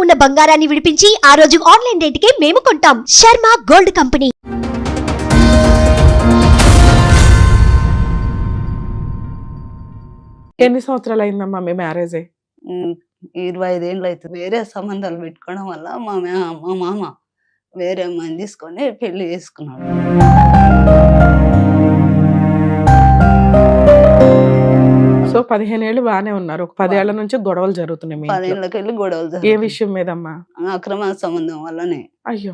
ఉన్న బంగారాన్ని విడిపించి ఆ రోజు ఆన్లైన్ రేటుకే మేము కొంటాం. Sharma gold company. ఎన్ని సంవత్సరాలు అయిందమ్మా మీ మ్యారేజ్ అయ్యి? 25 ఏళ్ళు అవుతుంది. వేరే సంబంధాలు పెట్టుకోవడం వల్ల మా మామ వేరే అమ్మాయిని తీసుకొని పెళ్లి చేసుకున్నాడు. సో 15 ఏళ్ళు బాగానే ఉన్నారు. ఒక 10 ఏళ్ల నుంచి గొడవలు జరుగుతున్నాయి మీ 10 ఇంట్లో. ఏళ్ళకెళ్ళి గొడవలు ఏ జరుగుతున్నాయి. విషయం మీదమ్మా? అక్రమ సంబంధం వల్లనే. అయ్యో,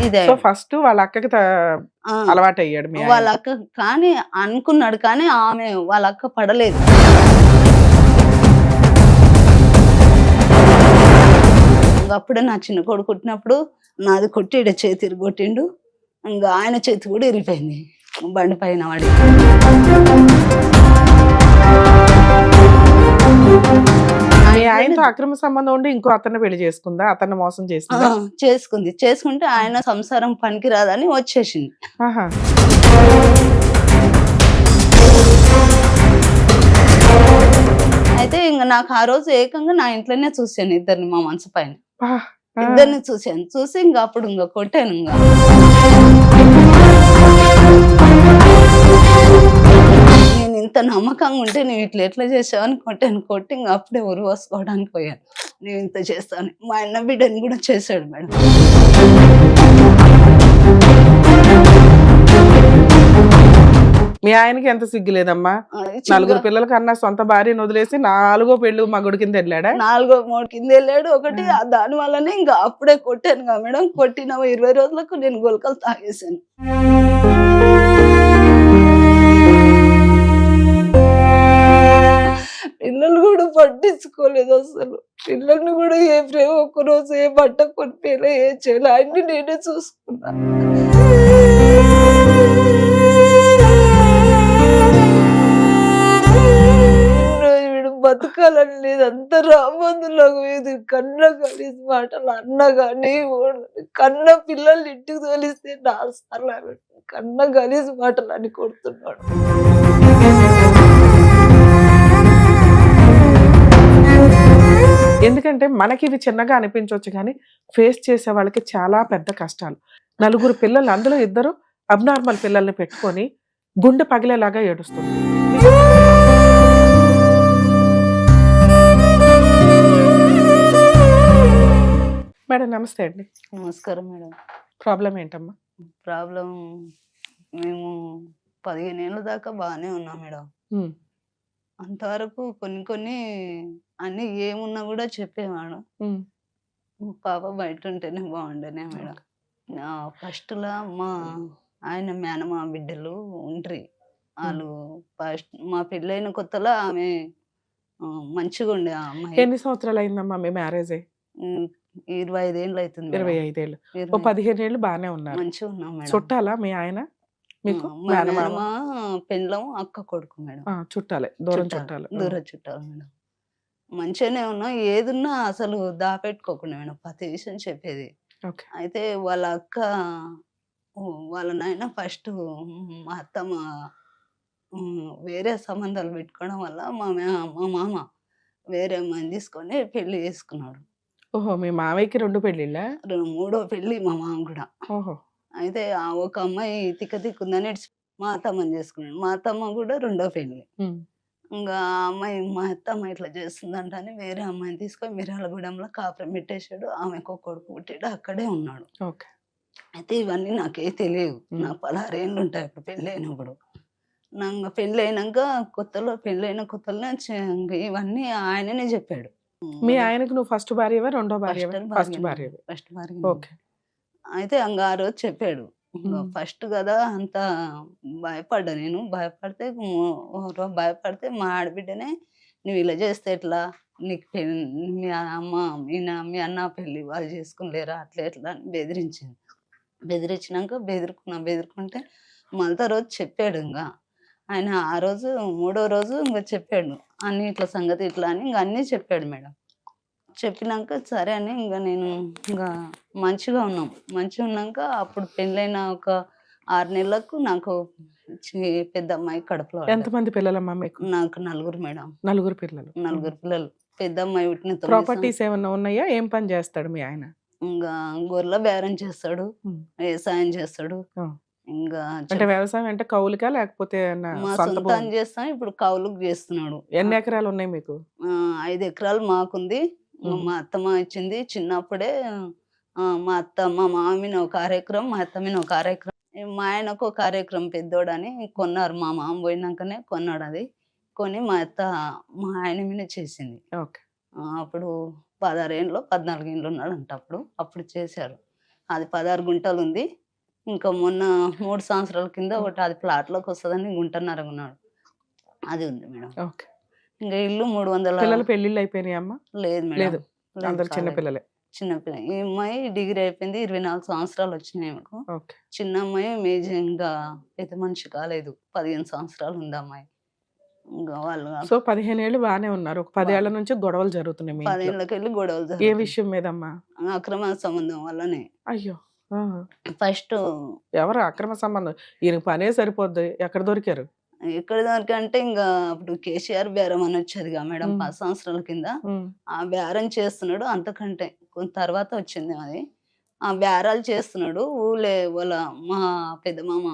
ఇదే సో ఫస్ట్ వాళ్ళ అక్కకి ఆ, అలవాటు అయ్యాడు మీ వాళ్ళ ఆయన. అక్క కానీ అనుకున్నాడు, కానీ ఆమె వాళ్ళ అక్క పడలేదు. అప్పుడే నా చిన్న కొడుకు పుట్టినప్పుడు నాది కొట్టి ఈడ చేతి కొట్టిండు. ఇంకా ఆయన చేతి కూడా ఇరిగిపోయింది బండి పైన వాడి. మీ ఆయనతో అక్రమ సంబంధం ఉండి ఇంకో అతన్ని పెళ్లి చేసుకుందా? అతన్ని మోసం చేసిందా? చేసుకుంటే ఆయన సంసారం పనికిరాదని వచ్చేసింది. ఆహా. అయితే ఇంకా నాకు ఆ రోజు ఏకంగా నా ఇంట్లోనే చూశాను ఇద్దరిని, మా మనసు పైన ఆ, ఆ. ఇద్దరిని చూసి ఇంకా అప్పుడు ఇంకా కొట్టాను. ఇంకా నేను ఇంత నమ్మకంగా ఉంటే నువ్వు ఇట్లా ఎట్లా చేసావని కొట్టి ఇంకా అప్పుడే ఉరి పోసుకోవడానికి పోయాను. నేను ఇంత చేస్తాను. మా అన్న బిడ్డని కూడా చేశాడు మేడం. మీ ఆయనకి ఎంత సిగ్గు లేదమ్మా? అది నలుగురు పిల్లల కన్నా సొంత భార్యను వదిలేసి 4వ పెళ్లి మగుడి కింద వెళ్ళాడా? 4 కింద వెళ్ళాడు. ఒకటి దాని వల్లనే ఇంకా అప్పుడే కొట్టాను కదా మేడం. కొట్టిన 20 రోజులకు నేను గొలకలు తాగేశాను. పిల్లలు కూడా పట్టించుకోలేదు అసలు. పిల్లల్ని కూడా ఏ ప్రేమ ఒక్కరోజు ఏ బట్ట కొనిపోయినా ఏ చేయాలి అన్ని నేనే చూసుకున్నా. వీడు బతకాలని లేదు, అంత రాబందులాగా లేదు. కన్న కలిసి మాటలు అన్న కానీ కన్న పిల్లల్ని ఇంటికి తోలిస్తే 4 సార్లు ఆమె కన్న కలిసి మాటలు అని కొడుతున్నాడు. ఎందుకంటే మనకి ఇవి చిన్నగా అనిపించవచ్చు, కానీ ఫేస్ చేసే వాళ్ళకి చాలా పెద్ద కష్టాలు. 4 పిల్లలు, అందులో 2 అబ్నార్మల్ పిల్లల్ని పెట్టుకొని గుండె పగిలేలాగా ఏడుస్తుంది. మేడం నమస్తే అండి. నమస్కారం మేడం. ప్రాబ్లం ఏంటమ్మా? ప్రాబ్లం మేము 15 ఏళ్ళ దాకా బాగానే ఉన్నాం మేడం. ఉమ్, అంతవరకు కొన్ని అన్ని ఏమున్నా కూడా చెప్పేవాడు. ఉమ్, పాప బయట ఉంటేనే బాగుండేనే మేడం. ఫస్ట్లా మా ఆయన మేనమా బిడ్డలు ఉండ్రి. వాళ్ళు ఫస్ట్ మా పెళ్ళైన కొత్తలో ఆమె మంచిగా ఉండే ఆ అమ్మాయి. ఎన్ని సంవత్సరాలు అయిందమ్మా మీ మ్యారేజ్ అయ్యి? 25 ఏళ్ళు అవుతుంది మేడం. 25 ఏళ్ళు. ఓ 15 ఏళ్ళు బాగానే ఉన్నారు. మంచిగా ఉన్నాం మేడం. చుట్టాలా మీ ఆయన మీకు? మా మేనమామ? మేనమా పెళ్ళం అక్క కొడుకు మేడం. చుట్టాలే, దూరం చుట్టాలు. దూర చుట్టాలు మేడం. మంచిగానే ఉన్నాం. ఏదున్నా అసలు దాపెట్టుకోకుండా మేడం ప్రతి విషయం చెప్పేది. ఓకే. అయితే వాళ్ళ అక్క వాళ్ళ నాయన ఫస్ట్ మా అత్తమ్మ వేరే సంబంధాలు పెట్టుకోవడం వల్ల మా మామ వేరే అమ్మాయిని తీసుకొని పెళ్లి చేసుకున్నాడు. ఓహో, మీ మావయ్యకి 2 పెళ్ళిళ్ళా? 3వ పెళ్లి మా మామ కూడా. ఓహో. అయితే ఆ ఒక అమ్మాయి తిక్కుందని మా అత్తమ్మని చేసుకున్నాడు. మా అత్తమ్మ కూడా 2వ పెళ్లి. ఉమ్, ఇంకా ఆ అమ్మాయి మా అత్తమ్మ ఇట్లా చేస్తుందంట అని వేరే అమ్మాయిని తీసుకొని మిర్యాలగూడెంలో కాపురం పెట్టేశాడు. ఆమెకు ఒక కొడుకు పుట్టాడు, అక్కడే ఉన్నాడు. ఓకే. అయితే ఇవన్నీ నాకే తెలియదు. నాకు 16 ఏళ్ళు ఉంటాయి ఇప్పుడు పెళ్ళి అయినప్పుడు. నాకు పెళ్ళైన కొత్తలో ఇవన్నీ ఆయననే చెప్పాడు. మీ ఆయనకు నువ్వు ఫస్ట్ భార్యవా, 2వ భార్యవా? ఫస్ట్ భార్య. ఫస్ట్ భార్య. ఓకే. అయితే ఆ రోజు చెప్పాడు. ఉమ్, ఫస్ట్ కదా అంత భయపడ్డా నేను. భయపడితే మా ఆడబిడ్డనే నువ్వు ఇలా చేస్తే ఎట్లా, నీకు మీ అమ్మ మీ అన్న పెళ్ళి వాళ్ళు చేసుకునిలేరా, అట్లా ఎట్లా అని బెదిరించింది. బెదిరించినాక బెదిరుకుంటే మళ్ళీ రోజు చెప్పాడు. ఇంకా ఆయన ఆ రోజు 3వ రోజు ఇంకా చెప్పాడు అన్ని ఇట్లా సంగతి ఇట్లా అని ఇంకా అన్నీ చెప్పాడు మేడం. చెప్పినాక సరే అని ఇంకా నేను ఇంకా మంచిగా ఉన్నాం. మంచిగా ఉన్నాక అప్పుడు పెళ్ళైన ఒక 6 నెలలకు నాకు పెద్ద అమ్మాయి కడుపులో పడ్డది. ఎంతమంది పిల్లలమ్మా మీకు? నాకు 4 మేడం. నలుగురు పిల్లలు. 4 పిల్లలు. పెద్ద అమ్మాయి పుట్టిన 9 ప్రాపర్టీస్ ఏమన్నా ఉన్నాయా? ఏం పని చేస్తాడు మీ ఆయన? ఇంకా గొర్రెల బేరం చేస్తాడు, వ్యవసాయం చేస్తాడు. ఆ. ఇంకా అంటే వ్యవసాయం అంటే కౌలుకా లేకపోతే మా సొంత సొంతం భూమి? చేస్తాం, ఇప్పుడు కౌలుకు చేస్తున్నాడు. ఎన్ని ఎకరాలు ఉన్నాయి మీకు? 5 ఎకరాలు మాకుంది. మా అత్తమ్మ ఇచ్చింది చిన్నప్పుడే. మా అత్త మా మామిన ఒక 6 ఎకరం, మా అత్త మీద ఒక 6 ఎకరం, మా ఆయనకు ఒక 6 ఎకరం పెద్దోడని కొన్నారు. మా మామ పోయినాకనే కొన్నాడు. అది కొని మా అత్త మా ఆయన మీద చేసింది. ఓకే. అప్పుడు 16 ఏండ్లో 14 ఏండ్లు ఉన్నాడంట. అప్పుడు చేశారు. అది 16 గుంటలు ఉంది. ఇంకా మొన్న 3 సంవత్సరాల కింద ఒకటి అది ప్లాట్లోకి వస్తుందని గుంటన్నర ఉన్నాడు. అది ఉంది మేడం. ఓకే. ఇంకా ఇల్లు 300. పిల్లలు పెళ్లిళ్ళు అయిపోయినాయి అమ్మా? లేదు మేడం. లేదు, అందరు చిన్న కాలేదు. పిల్లలే. చిన్నపిల్ల. ఈ అమ్మాయి డిగ్రీ అయిపోయింది. 24 సంవత్సరాలు వచ్చినాయి ఆమెకు. ఓకే. చిన్న అమ్మాయి మేజంగా పెద్ద మనిషి కాలేదు. 15 సంవత్సరాలు ఉంది అమ్మాయి. ఇంకా వాళ్ళు సో 15 ఏళ్ళు బాగానే ఉన్నారు. ఒక 10 ఏళ్ల నుంచి గొడవలు జరుగుతున్నాయి మీ 10 ఇంట్లో. ఏళ్ళకెళ్ళి గొడవలు ఏ జరుగుతాయి. విషయం మీదమ్మా? అక్రమ సంబంధం వల్లనే. అయ్యో. ఆ. ఫస్ట్ ఎవరు అక్రమ సంబంధం? ఈయనకి పనే సరిపోద్ది, ఎక్కడ దొరికారు? ఎక్కడ దానికంటే ఇంకా అప్పుడు కేసీఆర్ బేరం అని వచ్చేదిగా మేడం 10 సంవత్సరాల కింద. ఆ బేరం చేస్తున్నాడు. అంతకంటే కొంత తర్వాత వచ్చింది అది. ఆ బేరాలు చేస్తున్నాడు. ఊళ్ళే వాళ్ళ మా పెద్ద మామ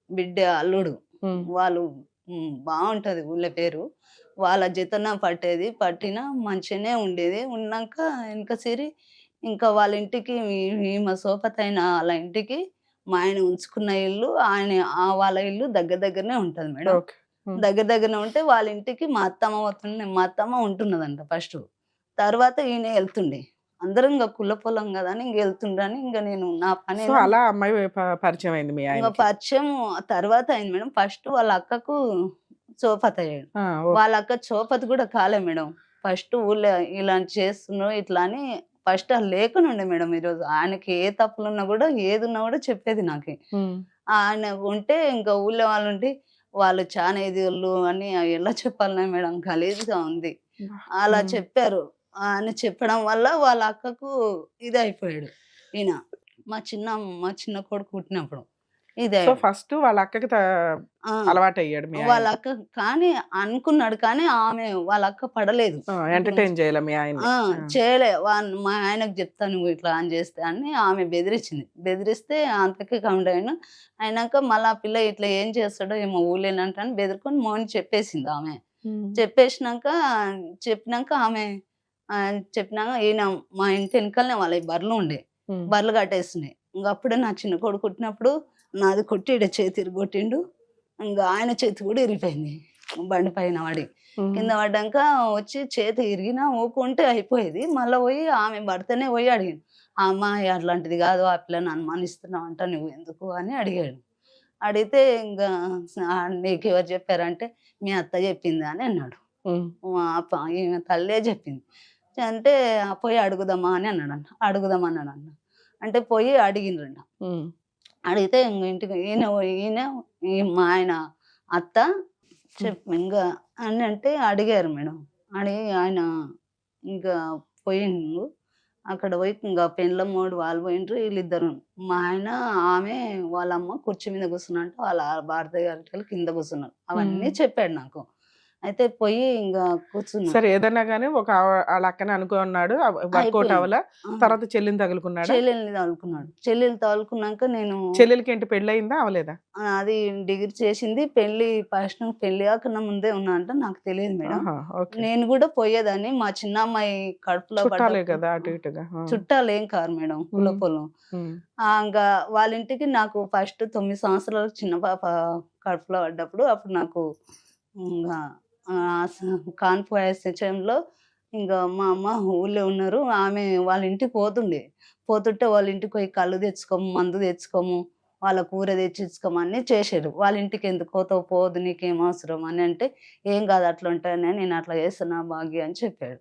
బిడ్డ అల్లుడు వాళ్ళు బాగుంటది ఊళ్ళో పేరు. వాళ్ళ జతన పట్టేది. పట్టినా మంచిగానే ఉండేది. ఉన్నాక వెనక సిరి ఇంకా వాళ్ళ ఇంటికి ఈమె సోపతైన వాళ్ళ ఇంటికి మా ఆయన ఉంచుకున్న ఇల్లు వాళ్ళ ఇల్లు దగ్గర దగ్గరనే ఉంటది మేడం. ఓకే. దగ్గర దగ్గరనే ఉంటే వాళ్ళ ఇంటికి మా అత్తమ్మ ఉంటున్నదంట ఫస్ట్. తర్వాత ఈయన వెళ్తుండే. అందరం ఇంకా కుల పొలం కదా అని ఇంక వెళ్తుండని ఇంకా నేను నా పని సో అలా అమ్మాయి పరిచయం అయింది మీ ఇంకా ఆయన? పరిచయం తర్వాత అయింది మేడం. ఫస్ట్ వాళ్ళ అక్కకు చోపతి అయ్యాడు. వాళ్ళ అక్క చోపతి కూడా కాలే మేడం. ఫస్ట్ ఊళ్ళో ఇలా చేస్తున్నావు ఇట్లా అని ఫస్ట్ లేకుండా మేడం. ఈరోజు ఆయనకి ఏ తప్పులున్నా కూడా ఏది ఉన్నా కూడా చెప్పేది నాకు. ఆయన ఉంటే ఇంకా ఊళ్ళో వాళ్ళు ఉంటే వాళ్ళు చాలా ఎదిళ్ళు అని ఎలా చెప్పాలన్నా మేడం గలీజ్గా ఉంది. అలా చెప్పారు. అని చెప్పడం వల్ల వాళ్ళ అక్కకు ఇది అయిపోయాడు ఈయన. మా చిన్న కొడుకు పుట్టినప్పుడు ఇదే ఫస్ట్ వాళ్ళ అక్కకి అలవాటు అయ్యాడు మీ వాళ్ళ ఆయన. అక్క. కానీ అనుకున్నాడు కానీ ఆమె వాళ్ళ అక్క పడలేదు. ఎంటర్టైన్ చేయాలి మీ ఆయన? చేయలే. మా ఆయనకు చెప్తాను నువ్వు ఇట్లా అని చేస్తే అని ఆమె బెదిరించింది. బెదిరిస్తే అంతకే కౌంట్ అయినాక మళ్ళీ ఆ పిల్ల ఇట్లా ఏం చేస్తాడో ఏమో ఊళ్ళేనంట అని బెదిరుకొని మోని చెప్పేసింది ఆమె. చెప్పినాక ఆమె చెప్పినాక ఈయన మా ఇంటి వెనకాలనే వాళ్ళ బర్రెలు ఉండే. బర్రెలు కట్టేస్తున్నాయి. ఇంకా అప్పుడే నా చిన్న కొడుకు పుట్టినప్పుడు నాది కొట్టి ఈడ చేతి కొట్టిండు. ఇంకా ఆయన చేతి కూడా ఇరిగిపోయింది బండి పైన పడి. కింద పడ్డాక వచ్చి చేతి ఇరిగినా ఊకుంటే అయిపోయేది. మళ్ళీ పోయి ఆమె భర్తనే పోయి అడిగాను. అమ్మాయి అట్లాంటిది కాదు, ఆ పిల్లని అనుమానిస్తున్నావు అంట నువ్వు ఎందుకు అని అడిగాడు. అడిగితే ఇంకా నీకు ఎవరు చెప్పారంటే మీ అత్త చెప్పింది అని అన్నాడు. ఈమె తల్లే చెప్పింది అంటే పోయి అడుగుదామా అని అన్నాడంట. అడుగుదామన్నాడు. అంటే పోయి అడిగిండ్రంట. అడిగితే ఇంటికి ఈయన మా ఆయన అత్త ఇంకా అని అంటే అడిగారు మేడం. అడిగి ఆయన ఇంకా పోయిండు. అక్కడ పోయి ఇంకా పెండ్లమ్మోడు వాళ్ళు పోయిండ్రు. వీళ్ళిద్దరు మా ఆయన ఆమె వాళ్ళమ్మ కుర్చీ మీద కూర్చున్నట్టు వాళ్ళ భారత గారి కింద కూర్చున్నారు. అవన్నీ చెప్పాడు నాకు. అయితే పోయి ఇంకా కూర్చున్నా. సరే ఏదన్నా గానీ వాళ్ళ అక్కనే అనుకున్నాడు, వర్కౌట్ అవ్వలా. తర్వాత చెల్లిని తగులుకున్నాడు. చెల్లెలు తగులుకున్నాక నేను చెల్లెలకి ఏంటి పెళ్లి అయిందా అవలేదా? అది డిగ్రీ చేసింది. ఫస్ట్ పెళ్లి కాకన్నా ముందే ఉన్నా అంటే నాకు తెలియదు మేడం. నేను కూడా పోయేదాన్ని. మా చిన్న అమ్మాయి కడుపులో చుట్టాలే కదా అటు ఇటుగా. చుట్టాలు ఏం కారు మేడం, కుల పొలం. ఇంకా వాళ్ళ ఇంటికి నాకు ఫస్ట్ 9 సంవత్సరాలు చిన్న పాప కడుపులో పడ్డప్పుడు అప్పుడు నాకు ఇంకా కాన్పు సమయంలో ఇంకా మా అమ్మ ఊళ్ళో ఉన్నారు. ఆమె వాళ్ళ ఇంటికి పోతుంటే వాళ్ళ ఇంటికి పోయి కళ్ళు తెచ్చుకోము, మందు తెచ్చుకోము, వాళ్ళ కూర తెచ్చిచ్చుకోము అన్నీ చేసారు. వాళ్ళ ఇంటికి ఎందుకు పోతావు, పోదు నీకేం అవసరం అని అంటే ఏం కాదు అట్లా ఉంటాయని నేను అట్లా చేస్తున్నా భాగ్య అని చెప్పాడు.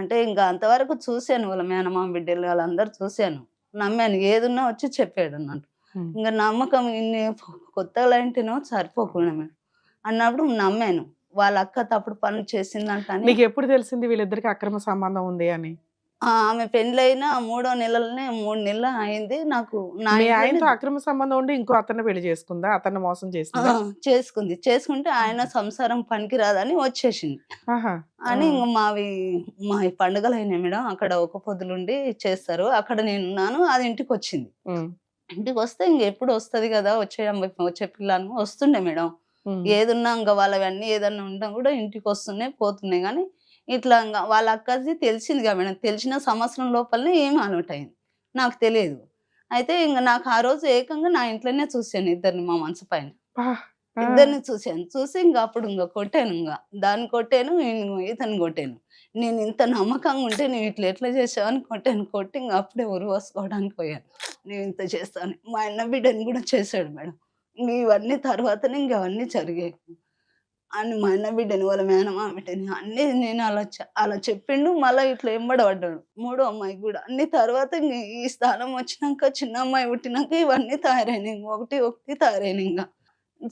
అంటే ఇంకా అంతవరకు చూశాను. వాళ్ళ మేనమామ బిడ్డలు వాళ్ళందరూ చూశాను, నమ్మాను. ఏదున్నా వచ్చి చెప్పాడు అన్నట్టు. ఇంకా నమ్మకం ఇన్ని కొత్తగా ఇంటినో సరిపోకుండా మేడం అన్నప్పుడు నమ్మాను. వాళ్ళ అక్క తప్పుడు పనులు చేసిందంట. నీకు ఎప్పుడు తెలిసింది వీళ్ళిద్దరికి అక్రమ సంబంధం ఉంది అని? ఆమె పెళ్ళైన 3వ నెలలోనే 3 నెలలు అయింది. నాకు నా మీ ఇంట్లోనే ఆయనతో అక్రమ సంబంధం ఉండి ఇంకో అతన్ని పెళ్లి చేసుకుందా? అతన్ని మోసం ఆ! చేసిందా? చేసుకుంది. చేసుకుంటే ఆయన ఆహా! సంసారం పనికిరాదని వచ్చేసింది. ఆహా! ఆ! అని ఇంగ మాయి పండుగలయినాయి మేడం. అక్కడ ఒక్క పొద్దులుండి చేస్తారు. అక్కడ నేనున్నాను. అది ఇంటికొచ్చింది. హ్మ్. ఇంటికొస్తే ఇంగెప్పుడు వస్తది గదా! వచ్చే పిల్ల అని వస్తుండే మేడం. హ్మ్. ఏదున్నా ఇంగ వాళ్ళవన్నీ ఏదన్నా ఉన్నా గూడా ఇంటికొస్తున్నాయి, పోతున్నాయి గానీ, ఇట్లా ఇంగ వాళ్ళ అక్కది తెలిసిందిగా మేడం. తెలిసిన సంవత్సరం లోపలనే ఈమె అలవాటయింది. నాకు తెలీదు. అయితే ఇంగ నాకు ఆ రోజు ఏకంగా నా ఇంట్లోనే చూసాను ఇద్దరిని మా మంచం పైన. అబ్బా! ఆ! ఇద్దరిని చూసాను. చూసి ఇంగ అప్పుడు ఇంగ కొట్టానింగ. దాన్ని కొట్టాను, ఇతన్ని కొట్టాను. నేనింత నమ్మకంగా ఉంటే నువ్విట్లా ఎట్లా చేసావని కొట్టాను. కొట్టి ఇంగ అప్పుడే ఉరిపోసుకోవడానికి పోయాను. నేనింత చేస్తాను. మా అన్న బిడ్డని గూడా చేశాడు మేడం. ఇవన్నీ తర్వాతనే ఇంగవన్నీ జరిగాయి. అని మా అన్న బిడ్డని, వాళ్ళ మేనమామ బిడ్డని అన్నీ నేను అలా చెప్పిండు. మళ్ళా ఇట్లా ఎంబడ పడ్డాడు. మూడో అమ్మాయికి గూడా. అన్ని తర్వాత ఇంగ ఈ స్థానం వచ్చినంక, చిన్న అమ్మాయి పుట్టినంక ఇవన్నీ తయారైనాయి. ఒకటి ఒకటి తయారైనాయింగ.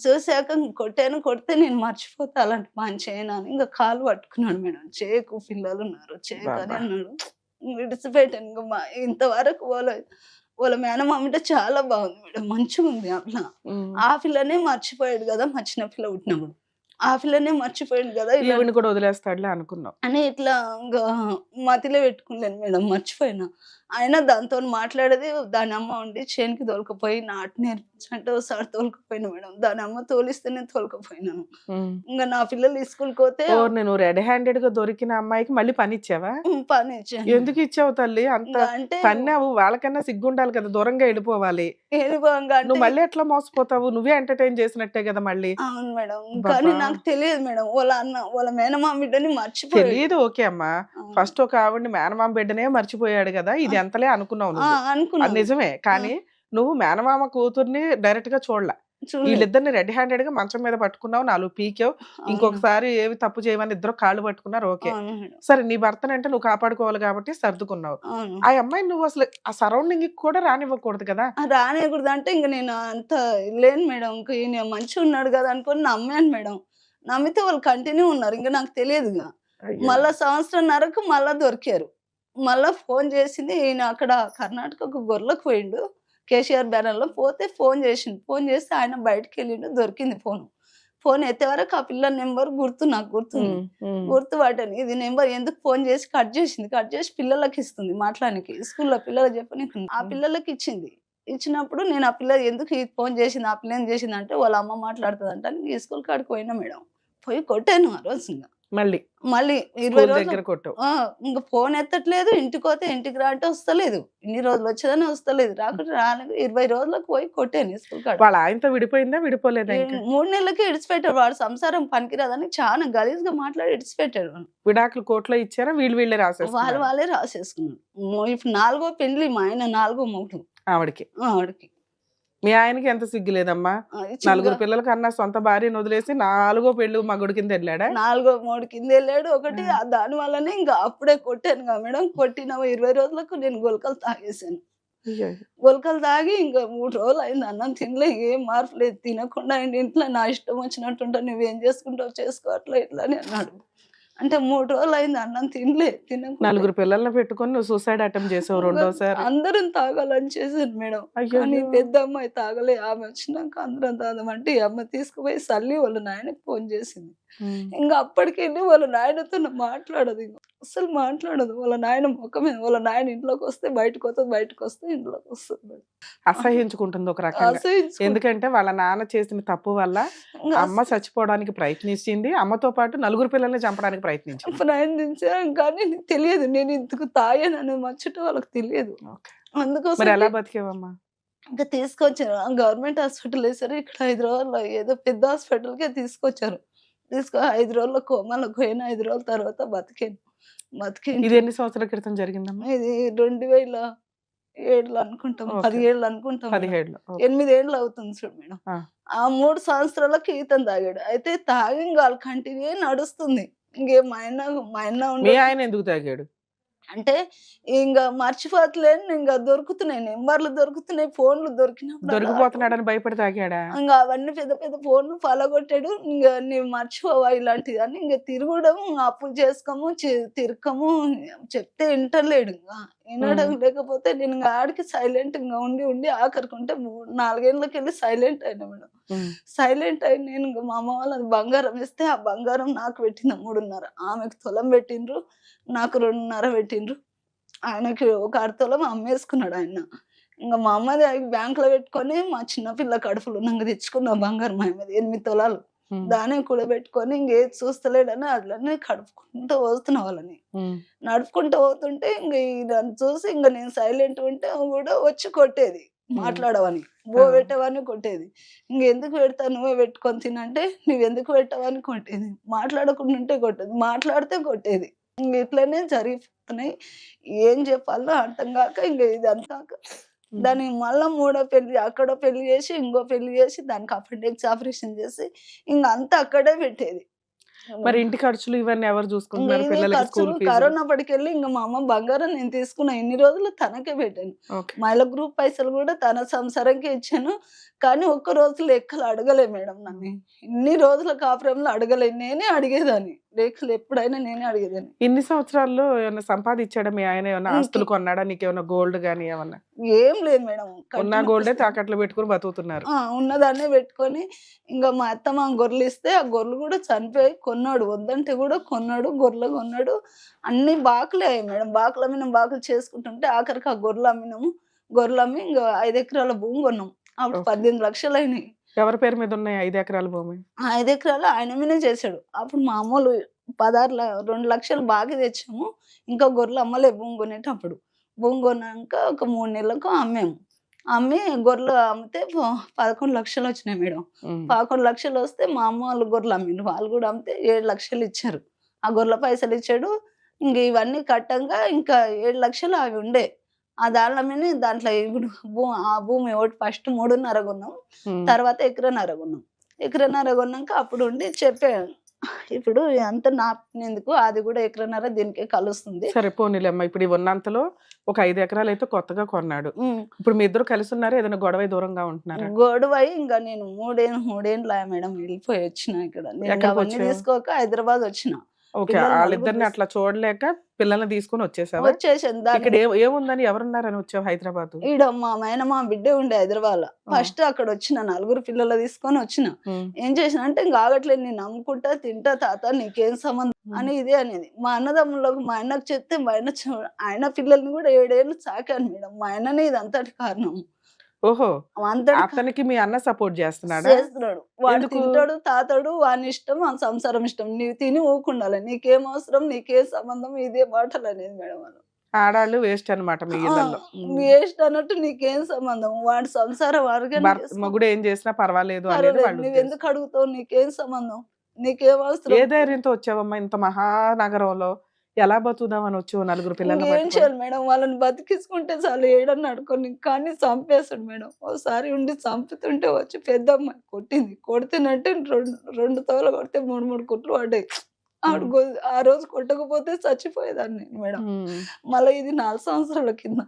చూసాక కొట్టాను. కొడితే నేను మర్చిపోతా అలాంటి పని చేయను అని ఇంగ కాళ్ళు పట్టుకున్నాడు మేడం. చేయకు పిల్లలున్నారు చేయకని అబ్బబ్బా! అన్నాడు. విడిచిపెట్టాను. ఇంతవరకు వాళ్ళ మేనమామ అంటే చాలా బాగుంది మేడం. మంచిగుంది అట్లా. హ్మ్. ఆ పిల్లనే మర్చిపోయాడు గదా! మా చిన్న పిల్ల పుట్టినప్పుడు. ఆ పిల్లనే మర్చిపోయిండు గదా! ఇలా ఈవిడ్ని కూడా వదిలేస్తాడులే అనుకున్నావు. అని ఇట్లా ఇంగా మతిలో పెట్టుకోలేను మేడం. మర్చిపోయినా. అయినా దానితోని మాట్లాడేది దాని అమ్మ ఉండి చేనుకి తోలుకపోయి నాటు నేర్పించంటే ఒకసారి తోలుకపోయినా మేడం. దాని అమ్మ తోలిస్తేనే తోలుకపోయినాను. హ్మ్. ఇంగ నా పిల్లలు స్కూలుకి పోతే ఓరిని నువ్వు రెడ్ హ్యాండెడ్‌గా దొరికిన అమ్మాయికి మళ్ళీ పనిచ్చావా? పనిచ్చాను మేడం. ఎందుకు ఇచ్చావు తల్లి? అంత ఇంగ అంటే తన్నావు. వాళ్ళకన్నా సిగ్గుండాలి కదా! దూరంగా ఎళ్ళిపోవాలి. వెళ్ళిపోంగా నువ్వు అంటే మళ్ళీ ఎట్లా మోసపోతావు? నువ్వే ఎంటర్‌టైన్ చేసినట్టే కదా మళ్ళీ. అవును మేడం. కానీ అబ్బబ్బా! నాకు తెలియదు మేడం. వాళ్ళ మేనమామ బిడ్డని మర్చిపోయాడు. తెలీదు ఓకే అమ్మా. ఆ! ఫస్ట్ ఒక ఆవిడని మేనమామ బిడ్డనే మర్చిపోయాడు గదా! ఆ! ఇది ఎంతలే అనుకున్నావు ఆ! నువ్వు. అది అనుకున్నాను. నిజమే. ఆ! కానీ నువ్వు మేనమామ కూతుర్ని డైరెక్ట్‌గా చూడల. చూడలేదు. ఈళ్ళిద్దరిని రెడ్ హ్యాండెడ్‌గా మంచం మీద పట్టుకున్నావు. 4 పీకావు. అవును. ఇంకొకసారి ఏమి తప్పు చేయమని ఇద్దరు కాళ్ళు పట్టుకున్నారు ఓకే. అవును మేడం. సరే నీ భర్తనంటే నువ్వు కాపాడుకోవాలి కాబట్టి సర్దుకున్నావు. అవును. ఆ అమ్మాయిని నువ్వు అసలు ఆ సరౌండింగ్‌కి కూడా రానివ్వకూడదు కదా! రానేయకూడదంటే ఇంక నేను అంత లేను మేడం. ఇంక ఈయన మంచిగున్నాడు గదా! అనుకోని నమ్మాను మేడం. నమ్మితే వాళ్ళు కంటిన్యూ ఉన్నారు. ఇంక నాకు తెలియదుగా. మళ్ళా అయ్యయ్యో! సంవత్సరంన్నరకు మళ్ళా దొరికారు. మళ్ళా ఫోను జేసింది ఈయన అక్కడ కర్ణాటకకు గొర్లకు పోయిండు. కేసీఆర్ బ్యానర్‌లో పోతే ఫోను జేసిండు. ఫోను జేస్తే ఆయన బయటికెళ్ళిండు. దొరికింది ఫోను. ఫోను ఎత్తే వరకు ఆ పిల్ల నంబర్ నాకు గుర్తుంది. హ్మ్. హ్మ్. గుర్తుపట్టాను. ఇది నంబర్ ఎందుకు ఫోను జేసి కట్ జేసింది. కట్ జేసి పిల్లలకిస్తుంది మాట్లాడనీకి. స్కూల్‌లో పిల్లలకి చెప్పనీకి ఆ హ్మ్. పిల్లలకిచ్చింది. ఇచ్చినప్పుడు నేను ఆ పిల్ల ఎందుకు ఈ ఫోను జేసింది, ఆ పిల్ల ఎందుకు జేసిందంటే వాళ్ళ అమ్మ మాట్లాడుతదంట అని స్కూల్ కాడికి పోయినా మేడం. పోయి కొట్టాను ఆ రోజు. మళ్ళీ మళ్ళీ 20 స్కూల్ రోజులు దగ్గర కొట్టావు. ఆ! ఇంక ఫోన్ ఎత్తట్లేదు. ఇంటికోతే ఇంటికి రా అంటే వస్తలేదు. ఇన్ని రోజులు వచ్చేదాన్ని వస్తలేదు. రాకుంటే రాలేదు. 20 రోజులకు పోయి కొట్టాను స్కూల్ కాడ. వాళ్ళ ఆయనతో విడిపోయిందా? విడిపోలేదా ఈ ఇంకా? 3 నెలలకే ఇడిచిపెట్టాడు. వాడు సంసారం పనికిరాదని చానా గలీజ్‌గా మాట్లాడి ఇడిచిపెట్టాడు వాడు. విడాకులు కోర్ట్‌లో ఇచ్చారా? వీళ్ళే వాళ్ళు రాసేసుకున్నారా? వాళ్ళే రాసేసుకున్నారు. ఇప్పుడు నాలుగో పెండ్లి మా ఆయన నాలుగో మొగుడు ఆవిడకి. ఆవిడకి. మీ ఆయనకి ఎంత సిగ్గు లేదమ్మా? ఇచ్చిందిగా నలుగురు పిల్లల కన్నా సొంత భార్యను వదిలేసి నాలుగో పెళ్లి మగుడు కింద ఎళ్ళాడా? నాలుగో మోడు కిందెళ్ళాడు. ఆ! ఒకటి దాని వల్లనే ఇంక అప్పుడే కొట్టానుగా మేడం. కొట్టిన 20 రోజులకు నేను గులకలు తాగేసాను. అయ్యయ్యో! గులకలు తాగి ఇంక 3 రోజులయింది అన్నం తినలే. ఏం మార్పు లేదు. తినకుండా ఇంట్లో నా ఇష్టం వచ్చినట్టుంటా. నువ్వేం చేసుకుంటావో చేసుకో అట్లా ఇట్లా అని అన్నాడు. అంటే 3 రోజులయింది అన్నం తినలే. తినకుంటే నలుగురు పిల్లల్ని పెట్టుకొని నువ్వు సూసైడ్ అటెంప్ట్ చేసావు ఇంగ రెండోసారి. అందరం తాగాలని చేశాను మేడం. కానీ అయ్యయ్యో! పెద్ద అమ్మాయి తాగలే. ఆమె వచ్చినాక అందరం తాగుదామంటే ఈ అమ్మ తీసుకుపోయి సల్లి వాళ్ళ నాయనకి ఫోను చేసింది. హ్మ్. ఇంగ అప్పటికెళ్ళి వాళ్ళ నాయనతోని మాట్లాడదింక. అస్సలు మాట్లాడదు. వాళ్ళ నాయన మొఖమే వాళ్ళ నాయన ఇంట్లోకొస్తే బయటకొస్తది, బయటకొస్తే ఇంట్లోకొస్తది మేడం. అసహ్యించుకుంటుంది ఒక రకంగా. అసహించుకుంటా. ఎందుకంటే వాళ్ళ నాన్న చేసిన తప్పు వల్ల ఇంగ అమ్మ చచ్చిపోవడానికి ప్రయత్నించింది. అమ్మతో పాటు నలుగురు పిల్లల్ని చంపడానికి ప్రయత్నించింది. ప్రయత్నించాను కానీ నీకు తెలియదు. నేను ఇందుకు తాగాననే ముచ్చట వాళ్ళకి తెలియదు. ఓకే. మరి అందుకోసంకి ఎలా బతికావమ్మా? ఇంక తీసుకొచ్చారు. గవర్నమెంట్ హాస్పిటల్ ఏసారు. ఇక్కడ హైదరాబాద్‌లో ఏదో పెద్ద హాస్పిటల్‌కే తీసుకొచ్చారు. 5 రోజులు కోమాలోకి పోయిన 5 రోజుల తర్వాత బతికాను. బతికి ఇది ఇంట్లో ఎన్ని సంవత్సరాల క్రితం జరిగిందమ్మా? ఇది 2007లో అనుకుంటాం. ఓకే. 17 అనుకుంటాం మేడం. 17లో. ఓకే. 8 ఏండ్లు అవుతుంది చూడు మేడం. ఆ! ఆ 3 సంవత్సరాలకి ఇతను తాగాడు. అయితే తాగి ఇంక ఆళ్ళ కంటిన్యూ నడుస్తుంది. ఇంకేం మా ఆయన మీ ఉండడు. ఆయన ఎందుకు తాగాడు? అంటే ఇంక మర్చిపోతలేను, ఇంక దొరుకుతున్నాయి, నెంబర్లు దొరుకుతున్నాయి, ఫోన్లు దొరికినప్పుడు దొరికిపోతున్నాడని భయపడి తాగాడా? ఇంక అవన్నీ పెద్ద పెద్ద ఫోన్లు పలగొట్టాడు. ఇంక "నీవు మర్చిపోవా ఇలాంటివి" అని ఇంక తిరగడం, అప్పులు చేసుకోము, తిరగము, చెప్తే వింటలేడు. వినడం లేకపోతే నేను ఇంక ఆడికి సైలెంట్ ఉండి ఉండి ఆఖరికుంటే 4 ఏళ్ళకెళ్ళి సైలెంట్ అయినా మేడం. సైలెంట్ అయి నేను ఇంక మా అమ్మ వాళ్ళది బంగారం ఇస్తే ఆ బంగారం నాకు పెట్టిన 3.5, ఆమెకు తులం పెట్టిండ్రు, నాకు 2.5 పెట్టిండ్రు. ఆయనకి ఒక 1/2 తులం అమ్మేసుకున్నాడు ఆయన. ఇంక మా అమ్మది బ్యాంక్‌లో పెట్టుకొని మా చిన్న పిల్ల కడుపులో ఉన్నాక తెచ్చుకున్న బంగారం ఆమెది 8 తులాలు. దాన్నే కూడబెట్టుకొని ఇంకేది చూస్తలేడని అట్లనే కడుపుకుంటూ పోతున్నా వాళ్ళని. నడుపుకుంటూ పోతుంటే ఇంక నన్ను చూసి ఇంక నేను సైలెంట్ ఉంటే కూడా వచ్చి కొట్టేది. మాట్లాడవని, పెట్టవని కొట్టేది. ఇంకెందుకు పెడతా, నువ్వే పెట్టుకొని తినంటే నువ్వెందుకు పెట్టవని కొట్టేది. మాట్లాడకుండా ఉంటే కొట్టేది, మాట్లాడితే కొట్టేది. ఇంక ఇట్లనే జరిగిపోతున్నాయి. ఏం చెప్పాలో అర్థం కాక ఇంక ఇదంతా దానికి మళ్ళా మూడో పెళ్లి, అక్కడో పెళ్లి చేసి, ఇంకో పెళ్లి చేసి, దానికి అపెండిక్స్ ఆపరేషన్ చేసి ఇంక అంతా అక్కడే పెట్టేది. మరి ఇంటి ఖర్చులు ఇవన్నీ ఎవరు చూసుకుంటున్నారు? ఇదే పిల్లలకి స్కూల్ ఖర్చులు. ఫీజులు? కరోనా పడికెళ్ళి ఇంక మా అమ్మ బంగారం నేను తీసుకున్న ఇన్ని రోజులు తనకే పెట్టాను. ఓకే. మహిళా గ్రూప్ పైసలు కూడా తన సంసారంకే ఇచ్చాను. కానీ ఒక్క రోజు లెక్కలు అడగలే మేడం నన్ను. ఇన్ని రోజుల కాపురంలో అడగలే. నేనే అడిగేదాన్ని. లెక్కలు ఎప్పుడైనా నేనే అడిగేదాన్ని. ఇన్ని సంవత్సరాల్లో ఏమన్నా సంపాదించాడా మీ ఆయన? ఏమన్నా ఆస్తులు కొన్నాడా? నీకేమన్నా గోల్డ్ గానీ ఏమన్నా? ఏం లేదు మేడం. ఉన్న గోల్డే తాకట్లు పెట్టుకుని బతుకుతున్నారు. ఉన్నదాన్నే పెట్టుకొని ఇంకా మా అత్తమ్మ గొర్రెలు ఇస్తే ఆ గొర్రెలు కూడా చనిపోయి కొన్నాడు. వద్దంటే కూడా కొన్నాడు. గొర్రెలు కొన్నాడు. అన్ని బాకులే అయ్యాయి మేడం. బాకులు అమ్మినాం, బాకులు చేసుకుంటుంటే ఆఖరికి ఆ గొర్రెలు అమ్మినాము. గొర్రెలు అమ్మి ఇంకా 5 ఎకరాల భూమి కొన్నాం. అప్పుడు 18 లక్షలు అయినాయి. ఎవరి పేరు మీద ఉన్నాయి 5 ఎకరాల భూమి? 5 ఎకరాలు ఆయన మీదే చేశాడు. అప్పుడు మామూలు 2 లక్షలు బాగా తెచ్చాము. ఇంకా గొర్రెలు అమ్మలే భూమి కొనేటప్పుడు. భూమి కొన్నాక ఒక 3 నెలలకు అమ్మాము. అమ్మి గొర్రెలు అమ్మితే 11 లక్షలు వచ్చినాయి మేడం. 11 లక్షలు వస్తే మా అమ్మ వాళ్ళు గొర్రెలు అమ్మిండ్రు. వాళ్ళు కూడా అమ్మితే 7 లక్షలు ఇచ్చారు. ఆ గొర్రెల పైసలు ఇచ్చాడు. ఇంక ఇవన్నీ కట్టంగా ఇంకా 7 లక్షలు అవి ఉండే. ఆ దాంట్లో ఇప్పుడు ఆ భూమి ఒకటి ఫస్ట్ 3.5 కొన్నాం. తర్వాత ఎకరన్నర కొన్నాం. ఎకరన్నర కొన్నాక అప్పుడు ఉండి చెప్పాను, ఇప్పుడు అంత నాకెందుకు, అది కూడా ఎకరన్నర దీనికే కలుస్తుంది. సరే పోనీలేమ్మా. ఇప్పుడు ఈ ఉన్నంతలో ఒక 5 ఎకరాలు అయితే కొత్తగా కొన్నాడు. ఇప్పుడు మీ ఇద్దరు కలిసి ఉన్నారు? ఏదైనా గొడవ దూరంగా ఉంటున్నారా? గొడవ ఇంకా నేను 3 ఏండ్లు మేడం వెళ్ళిపోయి వచ్చిన. ఇక్కడ నేను అవన్నీ తీసుకోక హైదరాబాద్ వచ్చిన. ఓకే. వాళ్ళిద్దరిని అట్లా చూడలేక పిల్లల్ని తీసుకొని వచ్చేసావా? వచ్చేసాను. ఇక్కడ ఏముందని ఎవరున్నారని వచ్చావు హైదరాబాద్? ఈడ మా మేనమా బిడ్డే ఉండే హైదరాబాద్ లో. ఫస్ట్ అక్కడ వచ్చిన 4 పిల్లలు తీసుకొని వచ్చిన. ఏం చేసిన అంటే ఇంకా ఆగట్లేదు, నేను నమ్ముకుంటా తింటా తాత, నీకేం సంబంధం అని ఇదే అనేది. మా అన్నదమ్ములకు మా ఆయనకు చెప్తే మా ఆయన పిల్లల్ని కూడా 7 ఏళ్ళు సాకాను మేడం. మా ఆయననే ఇదంతటి కారణం. ఓహో, అతనికి మీ అన్న సపోర్ట్ చేస్తున్నాడు. వాడు తింటాడు తాతాడు, వాని ఇష్టం, ఆ సంసారం ఇష్టం. నీవు తిని ఊకుండాలి, నీకేం అవసరం, నీకేం సంబంధం, ఇదే మాటలు అనేది మేడం. వాళ్ళు ఆడాళ్ళు వేస్ట్ అనమాట మీ ఇళ్ళల్లో. వేస్ట్ అన్నట్టు నీకేం సంబంధం, వాడి సంసారం మగుడు ఏం చేసినా పర్వాలేదు అనేది. నువ్వు ఎందుకు అడుగుతావు, నీకేం సంబంధం, నీకేం అవసరం. ఏ ధైర్యంతో వచ్చావమ్మా ఇంత మహానగరంలో? ఎలా బతుకుదామని వచ్చావు 4 పిల్లలు? ఏం చేయాలి మేడం, వాళ్ళని బతికించుకుంటే చాలు, ఏడన్నా అడుకొని. కానీ చంపేస్తాడు మేడం. ఒకసారి ఉండి చంపుతుంటే వచ్చి పెద్ద అమ్మాయి కొట్టింది. కొడితేనంటే 2 తోలు కొడితే 3 కుట్లు పడ్డాయి. ఆవిడ ఆ రోజు కొట్టకపోతే చచ్చిపోయేదాన్ని మేడం. మళ్ళీ ఇది 4 సంవత్సరాల కింద.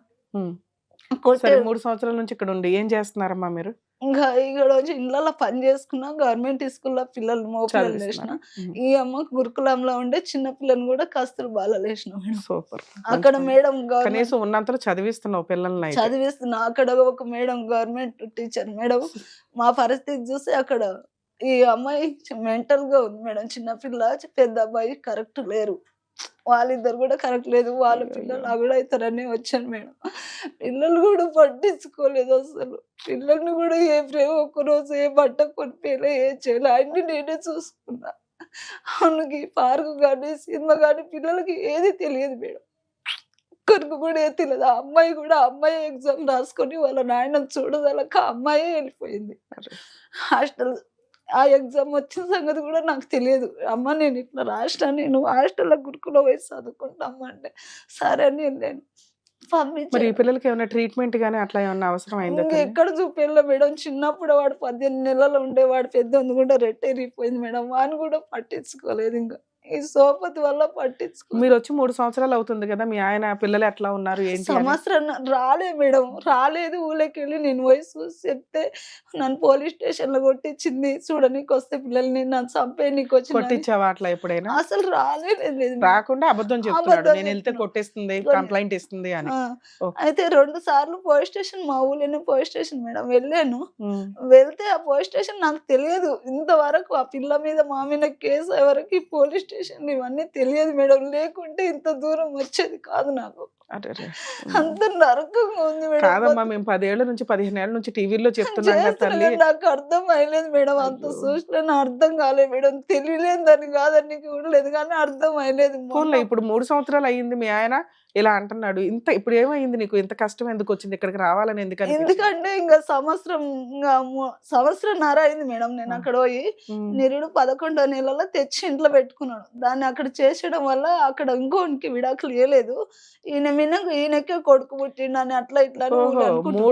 3 సంవత్సరాల నుంచి ఇక్కడ ఉండి ఏం చేస్తున్నారమ్మా మీరు? ఇంకా ఇక్కడ వచ్చి ఇళ్ళలో పని చేసుకున్నా. గవర్నమెంట్ స్కూల్లో పిల్లలు మోపిల్లలు వేసిన. ఈ అమ్మ గురుకులంలో ఉండే చిన్న పిల్లని కూడా కస్తూర్బాలో వేసిన మేడం. సూపర్. అక్కడ మేడం కనీసం ఉన్నంతలో చదివిస్తున్నావు పిల్లల్ని? చదివిస్తున్నా. అక్కడ ఒక మేడం గవర్నమెంట్ టీచర్ మేడం. మా పరిస్థితి చూసి అక్కడ ఈ అమ్మాయి మెంటల్ గా ఉంది మేడం. చిన్నపిల్ల, పెద్ద అబ్బాయి కరెక్ట్ లేరు. వాళ్ళిద్దరు కూడా కరెక్ట్ లేదు. వాళ్ళ పిల్లలు అగుడు అవుతారని వచ్చాను మేడం. పిల్లలు కూడా పట్టించుకోలేదు అసలు. పిల్లల్ని కూడా ఏ ప్రేమ, ఒక్కరోజు ఏ బట్ట కొనిపోయలే, ఏ చేయలే, అన్ని నేనే చూసుకున్నా. అవునుకి పార్కు కానీ సినిమా కానీ పిల్లలకి ఏది తెలియదు మేడం. ఒక్కరికి కూడా ఏది తెలియదు. ఆ అమ్మాయి కూడా అమ్మాయి ఎగ్జామ్ రాసుకొని వాళ్ళ నాయన చూడదలక అమ్మాయే వెళ్ళిపోయింది హాస్టల్. ఆ ఎగ్జామ్ వచ్చిన సంగతి కూడా నాకు తెలియదు. అమ్మ నేను ఇట్లా రాసినా, నేను హాస్టల్లో గురుకులో పోయి చదువుకుంటాము అంటే సరే అని వెళ్ళాను. మరి ఈ పిల్లలకి ఏమైనా ట్రీట్మెంట్ గానీ అట్లా ఏమన్నా అవసరం అయిందా? ఇంకా ఎక్కడ చూపించలే మేడం. చిన్నప్పుడు వాడు 18 నెలలు ఉండేవాడు, పెద్ద కూడా రెట్టేరిపోయింది మేడం. వాడిని కూడా పట్టించుకోలేదు. ఇంకా ఈ సోపతి వల్ల పట్టించుకో మీరు వచ్చి 3 సంవత్సరాలు అవుతుంది కదా, మీ ఆయన పిల్లలు ఎట్లా ఉన్నారు ఏంటి అని? సంవత్సరం రాలే మేడం, రాలేదు. ఊళ్ళకి వెళ్ళి నేను పోయి చూసి చెప్తే నన్ను పోలీస్ స్టేషన్ లో కొట్టించింది. చూడనీకి వస్తే పిల్లల్ని నన్ను చంపేయనీకి వచ్చిన కొట్టించావా అట్లా ఎప్పుడైనా? అసలు రాలేదు. రాకుండా అబద్ధం చెప్తున్నాడు, అబద్ధం నేను వెళ్తే చెప్తున్నాడు. కొట్టేస్తుంది, కొన్ని- కంప్లైంట్ ఇస్తుంది అని. ఓకే. అయితే 2 సార్లు పోలీస్ స్టేషన్, మా ఊళ్ళోనే పోలీస్ స్టేషన్ మేడం వెళ్ళాను. ఉమ్. వెళ్తే ఆ పోలీస్ స్టేషన్ నాకు తెలియదు ఇంతవరకు. ఆ పిల్ల మీద మా మీద కేసు అయ్యే వరకు ఈ పోలీస్ స్టేషన్ ఇవన్నీ తెలియదు మేడం. లేకుంటే ఇంత దూరం వచ్చేది కాదు నాకు. అరెరే. అంత నరకంగా ఉంది మేడం. కాదమ్మా, మేము 10 ఏళ్ల నుంచి 15 ఏళ్ల నుంచి టీవీలో చెప్తున్నాం కదా చేస్తున్నా తల్లి. కానీ నాకు అర్థం అయ్యలేదు మేడం. అంత అయ్యో. చూసినా నా అర్థం కాలేదు మేడం. తెలియలేదని కాదని చూడలేదు కానీ అర్థం అయ్యలేదు. పోన్లే, ఇప్పుడు 3 సంవత్సరాలు అయ్యింది, మీ ఆయన ఇలా అంటున్నాడు. ఇంత ఇప్పుడు ఏమైంది నీకు? ఇంత కష్టం ఎందుకు వచ్చింది? ఇక్కడికి రావాలని ఎందుకు అనిపించింది? ఎందుకంటే ఇంకా సంవత్సరంన్నర అయింది మేడం నేను అక్కడ పోయి. ఉమ్. నిరుడు 11వ నెలలో తెచ్చి ఇంట్లో పెట్టుకున్నాడు. దాన్ని అక్కడ చేసేయడం వల్ల అక్కడ ఇంకోనికి విడాకులు ఇవ్వలేదు. ఈయనకే కొడుకు పుట్టిండు అని అట్లా ఇట్లా అని ఊళ్ళో ఓహో, అనుకుంటారు.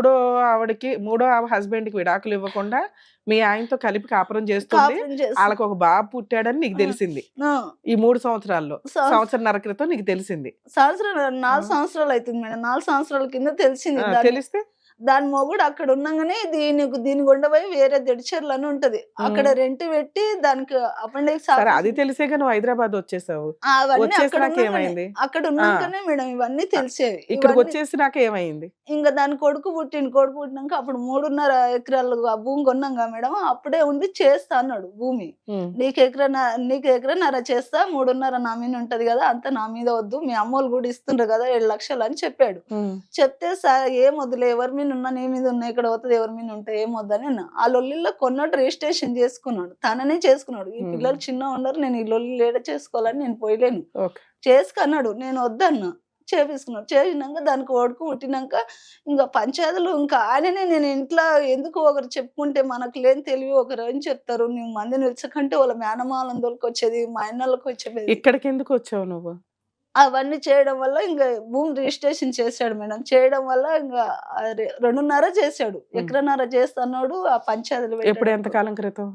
మూడో విడాకులు ఇవ్వకుండా మీ ఆయనతో కలిపి కాపురం చేస్తుంది. కాపురం చేసి వాళ్ళకి ఒక బాబు పుట్టాడని నీకు తెలిసింది ఆ, ఈ 3 సంవత్సరాల్లో. సంవత్సరం- సంవత్సరన్నర క్రితం నీకు తెలిసింది. 4 సంవత్సరాలు అవుతుంది మేడం. 4 సంవత్సరాల కింద తెలిసింది. తెలిస్తే దాని మొగుడు అక్కడ ఉండగానే దీని గుండెపోయి వేరే దెడిచెర్లు అని ఉంటది, అక్కడ రెంట్ పెట్టి దానికి అపెండిక్స్ సరే, అది తెలిసేగా నువ్వు హైదరాబాద్ వచ్చేసావు. అవన్నీ వచ్చేసినాక ఏమైంది? అక్కడ ఉన్నాకనే మేడం ఇవన్నీ తెలిసేవి. ఇక్కడికి వచ్చేసినాక ఏమైంది? ఇంకా దాని కొడుకు పుట్టినాక అప్పుడు 3.5 ఎకరాలు ఆ భూమి కొన్నాం కదా మేడం. అప్పుడే ఉండి చేస్తా అన్నాడు భూమి. ఉమ్. నీకు ఎకరన్నర చేస్తా, 3.5 నా మీద ఉంటది కదా, అంత నా మీద వద్దు, మీ అమ్మోళ్ళు కూడా ఇస్తుండ్రు కదా 7 లక్షలు అని చెప్పాడు. ఉమ్. చెప్తే ఏం వద్దులే, ఎవరి మీద ఉన్నా నీ మీద ఉన్నా, ఇక్కడ పోతుంది ఎవరి మీద ఉంటే ఏం వద్దని అన్న. ఆ లొల్లిలో కొన్నట్టు రిజిస్ట్రేషన్ చేసుకున్నాడు, తననే చేసుకున్నాడు. ఈ పిల్లలు చిన్న ఉండరు, నేను ఈ లొల్లి లేడ చేసుకోవాలని నేను పోయలేను, ఓకే. చేసుకున్నాడు. నేను వద్దన్నా, చేపించుకున్నాడు. చేసినాక దానికి ఓడుకు పుట్టినాక ఇంకా పంచాయతీలు ఇంకా ఆయననే. నేను ఇంట్లో ఎందుకు ఒకరు చెప్పుకుంటే మనకు లేని తెలివి ఒకరు ఏం చెప్తారు, నువ్వు మంది నిలిచకంటే వాళ్ళ మేనమాలను దొరికి మా అన్నలకు వచ్చేది. ఇక్కడికి ఎందుకు వచ్చావు నువ్వు? అవన్నీ చేయడం వల్ల ఇంకా భూమి రిజిస్ట్రేషన్ చేశాడు మేడం. చేయడం వల్ల ఇంకా 2.5 చేశాడు, ఎకరన్నర చేస్తున్నాడు. ఆ పంచాయతీలు ఎప్పుడు, ఎంతకాలం క్రితం?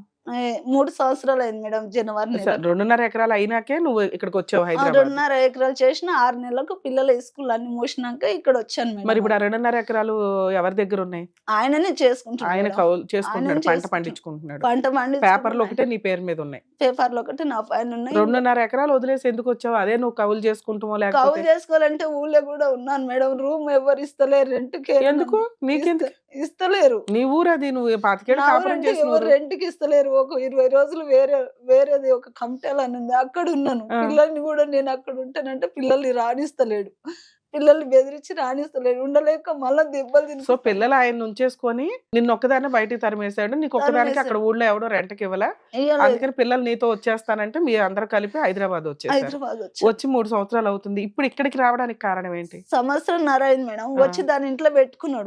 3 సంవత్సరాలు అయింది మేడం. జనవరి నెల 2.5 ఎకరాలు అయినాకే నువ్వు ఇక్కడికి వచ్చావు హైదరాబాద్. 2.5 ఎకరాలు చేసిన 6 నెలలకు పిల్లల స్కూల్ అన్ని మూసినాక ఇక్కడ వచ్చాను మరి మేడం. ఇప్పుడు ఆ 2.5 ఎకరాలు ఎవరి దగ్గర ఉన్నాయి? ఆయననే చేసుకుంటాడు ఆయన మేడం. కౌలు చేసుకుంటున్నాడు, ఆయననే పంట చేసుకుంటాడు. పండించుకుంటున్నాడు. పంట పండి పేపర్లు ఒకటే నీ పేరు మీద ఉన్నాయి. పేపర్లు ఒకటి నా పైన ఉన్నాయి. 2.5 ఎకరాలు వదిలేసి ఎందుకు వచ్చావు? అదే నువ్వు కౌలు చేసుకుంటామో కౌలు లేకపోతే చేసుకోవాలంటే ఊళ్ళో కూడా ఉన్నాను మేడం. రూమ్ ఎవరు ఇస్తలేరు, రెంట్కి ఎందుకు? నీకెందుకు? ఇస్తలేరు. నీ ఊరు అది, నువ్వు 25 ఏళ్ళు కాపురం చేసిన ఎవరు ఊరు. రెంట్కి ఇస్తలేరు. ఒక 20 రోజులు వేరేది ఒక కమిటల్ అని ఉంది, అక్కడ ఉన్నాను. ఆ. పిల్లల్ని కూడా నేను అక్కడ ఉంటానంటే పిల్లల్ని రాణిస్తలేడు, పిల్లల్ని బెదిరించి రాణిస్తలేడు. ఉండలేక మళ్ళీ దెబ్బలు తిని సో పిల్లలు ఆయన ఉంచేసుకొని నిన్ను ఒక్కదాన్ని బయటికి తరిమేశాడు. నీకు ఒక్కదానికి అక్కడ ఊళ్ళో ఎవడో రెంట్కి ఇవ్వలా. అందుకని పిల్లలు నీతో వచ్చేస్తానంటే మీ అందరూ కలిపి హైదరాబాద్ వచ్చేసారు. హైదరాబాద్ వచ్చి 3 సంవత్సరాలు అవుతుంది. ఇప్పుడు ఇక్కడికి రావడానికి కారణం ఏంటి? సంవత్సరంన్నర అయింది మేడం. వచ్చి దాని ఇంట్లో పెట్టుకుని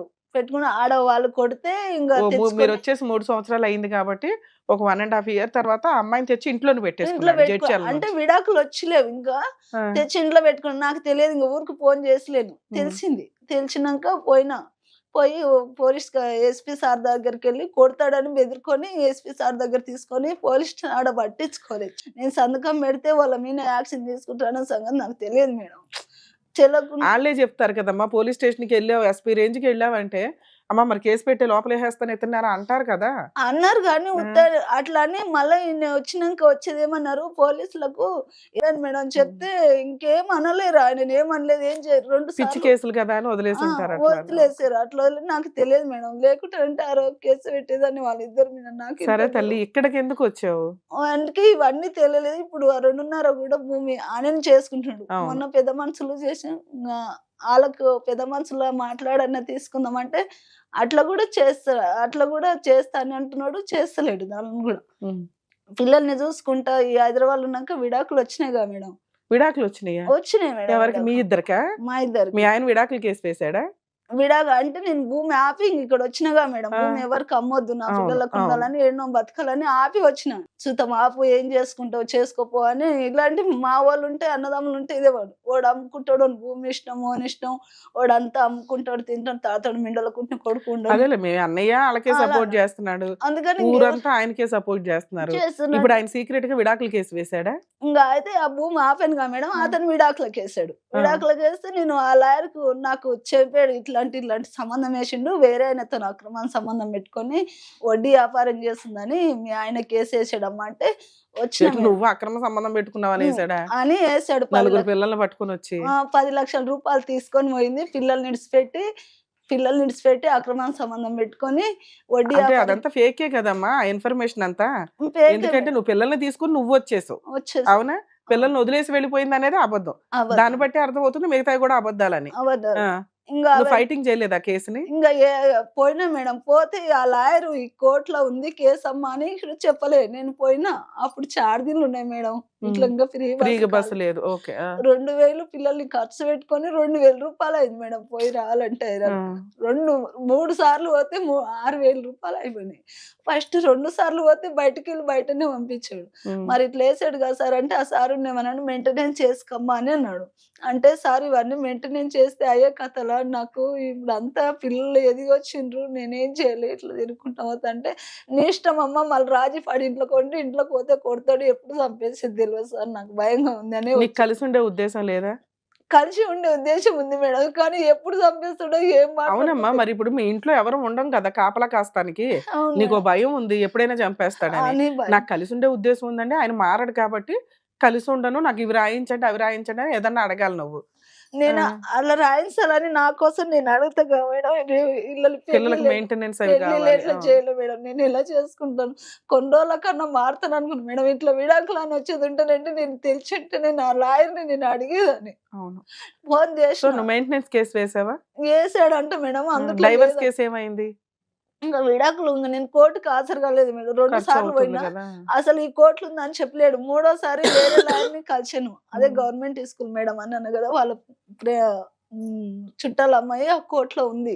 ఆడవాళ్ళు కొడితే ఇంకా మీరు వచ్చేసి 3 సంవత్సరాలు అయింది కాబట్టి ఒక 1.5 ఇయర్ తర్వాత ఆ అమ్మాయిని తెచ్చి ఇంట్లోనే ఇంట్లో పెట్టేసుకున్నాడు జడ్చర్ల అంటే నుంచి. విడాకులు వచ్చిలేవు ఇంకా. ఆ. తెచ్చి ఇంట్లో పెట్టుకుని నాకు తెలియదు, ఇంకా ఊరికి ఫోన్ చేసలేను. తెలిసినాక పోయి పోలీస్ ఎస్పీ సార్ దగ్గరికి వెళ్ళి కొడతాడని బెదిరుకొని ఎస్పీ సార్ దగ్గర తీసుకొని పోలీస్ ఆడ పట్టించుకోలేదు. నేను సంతకం పెడితే వాళ్ళ మీద యాక్షన్ తీసుకుంటానన్న సంగతి నాకు తెలియదు మేడం. వాళ్ళే చెప్తారు కదమ్మా, పోలీస్ స్టేషన్కి వెళ్ళావు, ఎస్పీ రేంజ్కి వెళ్ళావంటే అమ్మ మరి కేసు పెట్టి లోపల వేసేస్తాను ఎత్తున్నారా అంటారు కదా. అన్నారు కానీ అట్లా అని మళ్ళీ వచ్చినాక వచ్చేదేమన్నారు పోలీసులకు ఏమని మేడం చెప్తే ఇంకేం అనలేరు. ఆయన ఏమనలేదు, ఏం చేయరు. 2 పిచ్చి సార్లు కేసులు కదా అని వదిలేసి ఉంటారు. వదిలేసారు. అట్లా వదిలి నాకు తెలియదు మేడం. లేకుంటే అంటే ఆ రోజు కేసు పెట్టేదాన్ని వాళ్ళిద్దరి మీద. నాకు సరే తల్లి, ఇక్కడికి ఎందుకు వచ్చావు? అందుకే ఇవన్నీ తెలియలేదు. ఇప్పుడు ఆ 2.5 కూడా భూమి ఆయన చేసుకుంటున్నాడు. అవును. మొన్న పెద్ద మనుషులు చేసి వాళ్ళకు పెద్ద మనుషుల మాట్లాడన్న తీసుకుందామంటే అట్లా కూడా చేస్తాను అంటున్నాడు, చేస్తలేడు. దాన్ని కూడా పిల్లల్ని చూసుకుంటా ఈ హైదరాబాద్ ఉన్నాక విడాకులు వచ్చినాయి కదా మేడం. విడాకులు వచ్చినాయి మేడం. ఎవరికి? మీ ఇద్దరికా? మా ఇద్దరు. మీ ఆయన విడాకులు కేసు వేసాడా? విడాగా అంటే నేను భూమి ఆపి ఇంక ఇక్కడ వచ్చినగా మేడం. ఆ. భూమి ఎవరికి అమ్మొద్దు, నా అవును, పిల్లలకు అవును. ఉండాలని, ఎన్నో బతకాలని ఆపి వచ్చిన. చూద్దాం ఆపు, ఏం చేసుకుంటావు చేసుకోపో అని. ఇలాంటి మా వాళ్ళు ఉంటే, అన్నదమ్ములు ఉంటే ఇదే వాడు. వాడు అమ్ముకుంటాడు, వాని భూమి ఇష్టం, అని ఇష్టం, వాడంతా అమ్ముకుంటాడు, తింటాడు, తాతాడు, మిండలకుంటే కొడుకు ఉండడు. అదేలే మీ అన్నయ్య వాళ్ళకే అలా సపోర్ట్ చేస్తున్నాడు, అందుకని ఇంక ఊరంతా ఆయనకే సపోర్ట్ చేస్తున్నారు. చేస్తున్నాడు. ఇప్పుడు ఆయన సీక్రెట్ గా విడాకుల కేసు వేసాడా? ఇంకా అయితే ఆ భూమి ఆపానుగా మేడం, అతను విడాకులకు వేసాడు. విడాకులకు వేస్తే నేను ఆ లాయర్కు నాకు చెప్పాడు, ఇట్లాంటి సంబంధం వేసిండు, వేరే ఆయనతో అక్రమ సంబంధం పెట్టుకొని వడ్డీ వ్యాపారం చేస్తుందని మీ ఆయన కేసు వేసాడమ్మా అంటే వచ్చిన ఎటు నువ్వు అక్రమ సంబంధం పెట్టుకున్నావని వేసాడా? అని వేసాడు. 4 పిల్లల్ని పట్టుకొని వచ్చి 10 లక్షల రూపాయలు తీసుకొని పోయింది. పిల్లల్ని విడిచిపెట్టి అక్రమ సంబంధం పెట్టుకొని వడ్డీ అంటే వ్యాపారం అదంతా ఫేకే కదమ్మా ఆ ఇన్ఫర్మేషన్ అంతా. ఫేకే ఎందుకంటే నువ్వు పిల్లల్ని తీసుకుని నువ్వు వచ్చేసావు, వచ్చేసి అవునా? పిల్లల్ని వదిలేసి వెళ్ళిపోయింది అనేది అబద్ధం. అబద్ధం. దాన్ని బట్టి అర్థమవుతుంది మిగతావి కూడా అబద్ధాలని. అబద్ధాలు. ఆ. ఇంకా నువ్వు ఫైటింగ్ చేయలేదా కేసుని? ఇంకా పోయినా మేడం. పోతే ఆ లాయర్ ఈ కోర్టులో ఉంది కేసు అమ్మా అని ఇక్కడ చెప్పలే. నేను పోయినా అప్పుడు చార్జీలు ఉన్నాయి మేడం. ఇట్లా ఇంకా ఫ్రీగా బస్సు లేదు. ఓకే. 2000 పిల్లల్ని ఖర్చు పెట్టుకొని 2000 రూపాయలు అయింది మేడం పోయి రావాలంటే. 3 సార్లు పోతే 6000 రూపాయలు అయిపోయినాయి. ఫస్ట్ 2 సార్లు పోతే బయటకి వెళ్ళి బయటనే పంపించాడు. మరి ఇట్లా వేసాడు కదా సార్ అంటే, ఆ సార్ ఏమన్నాడు, మెయింటెనెన్స్ చేసుకోమ్మా అని అన్నాడు. అంటే సార్ ఇవన్నీ మెయింటెనెన్స్ చేస్తే అయ్యే కథలా, నాకు ఇప్పుడు అంతా పిల్లలు ఎదిగొచ్చిండ్రు, నేనేం చేయలే, ఇట్లా తిరుగుకుంటా పోతా అంటే, నీ ఇష్టం అమ్మ, మళ్ళీ రాజీ పడి ఇంట్లోకి వండి ఇంట్లోకి పోతే కొడతాడు, ఎప్పుడు చంపేసేది తెలియదు సార్, నాకు భయంగా ఉంది అని. నీకు కలిసి ఉండే ఉద్దేశం లేదా? కలిసి ఉండే ఉద్దేశం ఉంది మేడం, కానీ ఎప్పుడు చంపేస్తాడో ఏం అవునమ్మా, మరి ఇప్పుడు మీ ఇంట్లో ఎవరు ఉండం కదా కాపలా కాస్తానికి, నీకు భయం ఉంది ఎప్పుడైనా చంపేస్తాడని. నాకు కలిసి ఉండే ఉద్దేశం ఉందండి, ఆయన మారడు కాబట్టి కలిసి ఉండను, నాకు ఇవి రాయించండి అవి రాయించండి అని ఏదన్నా అడగాలి నువ్వు. నేను అలా రాయించాలని నా కోసం నేను అడుగుతా మేడం. పిల్లలకి మెయింటెనెన్స్ అవి కావాలి. ఎట్లా చేయలే మేడం, నేను ఎలా చేసుకుంటాను, కొన్ని రోజుల కన్నా మారుతాను అనుకున్నాను మేడం. ఇట్లా విడాకులు అని వచ్చేది ఉంటేనంటే నేను తెలిసింటే నేను ఆ లాయర్ని నేను అడిగేదాన్ని. అవును, ఫోన్ చేసి నువ్వు మెయింటెనెన్స్ కేసు వేసావా? వేసాడంట మేడం. అందులో డైవర్స్ కేసు ఏమైంది? ఇంకా విడాకులు ఇంకా నేను కోర్టుకు హాజరు కాలేదు మేడం. 2 సార్లు పోయినా అసలు ఈ కోర్టులు ఉందని చెప్పలేడు. 3వసారి వేరే లాయర్ని కలిసాను. అదే గవర్నమెంట్ స్కూల్ మేడం అని అన్న కదా, వాళ్ళ చుట్టాల అమ్మాయి ఆ కోర్టులో ఉంది.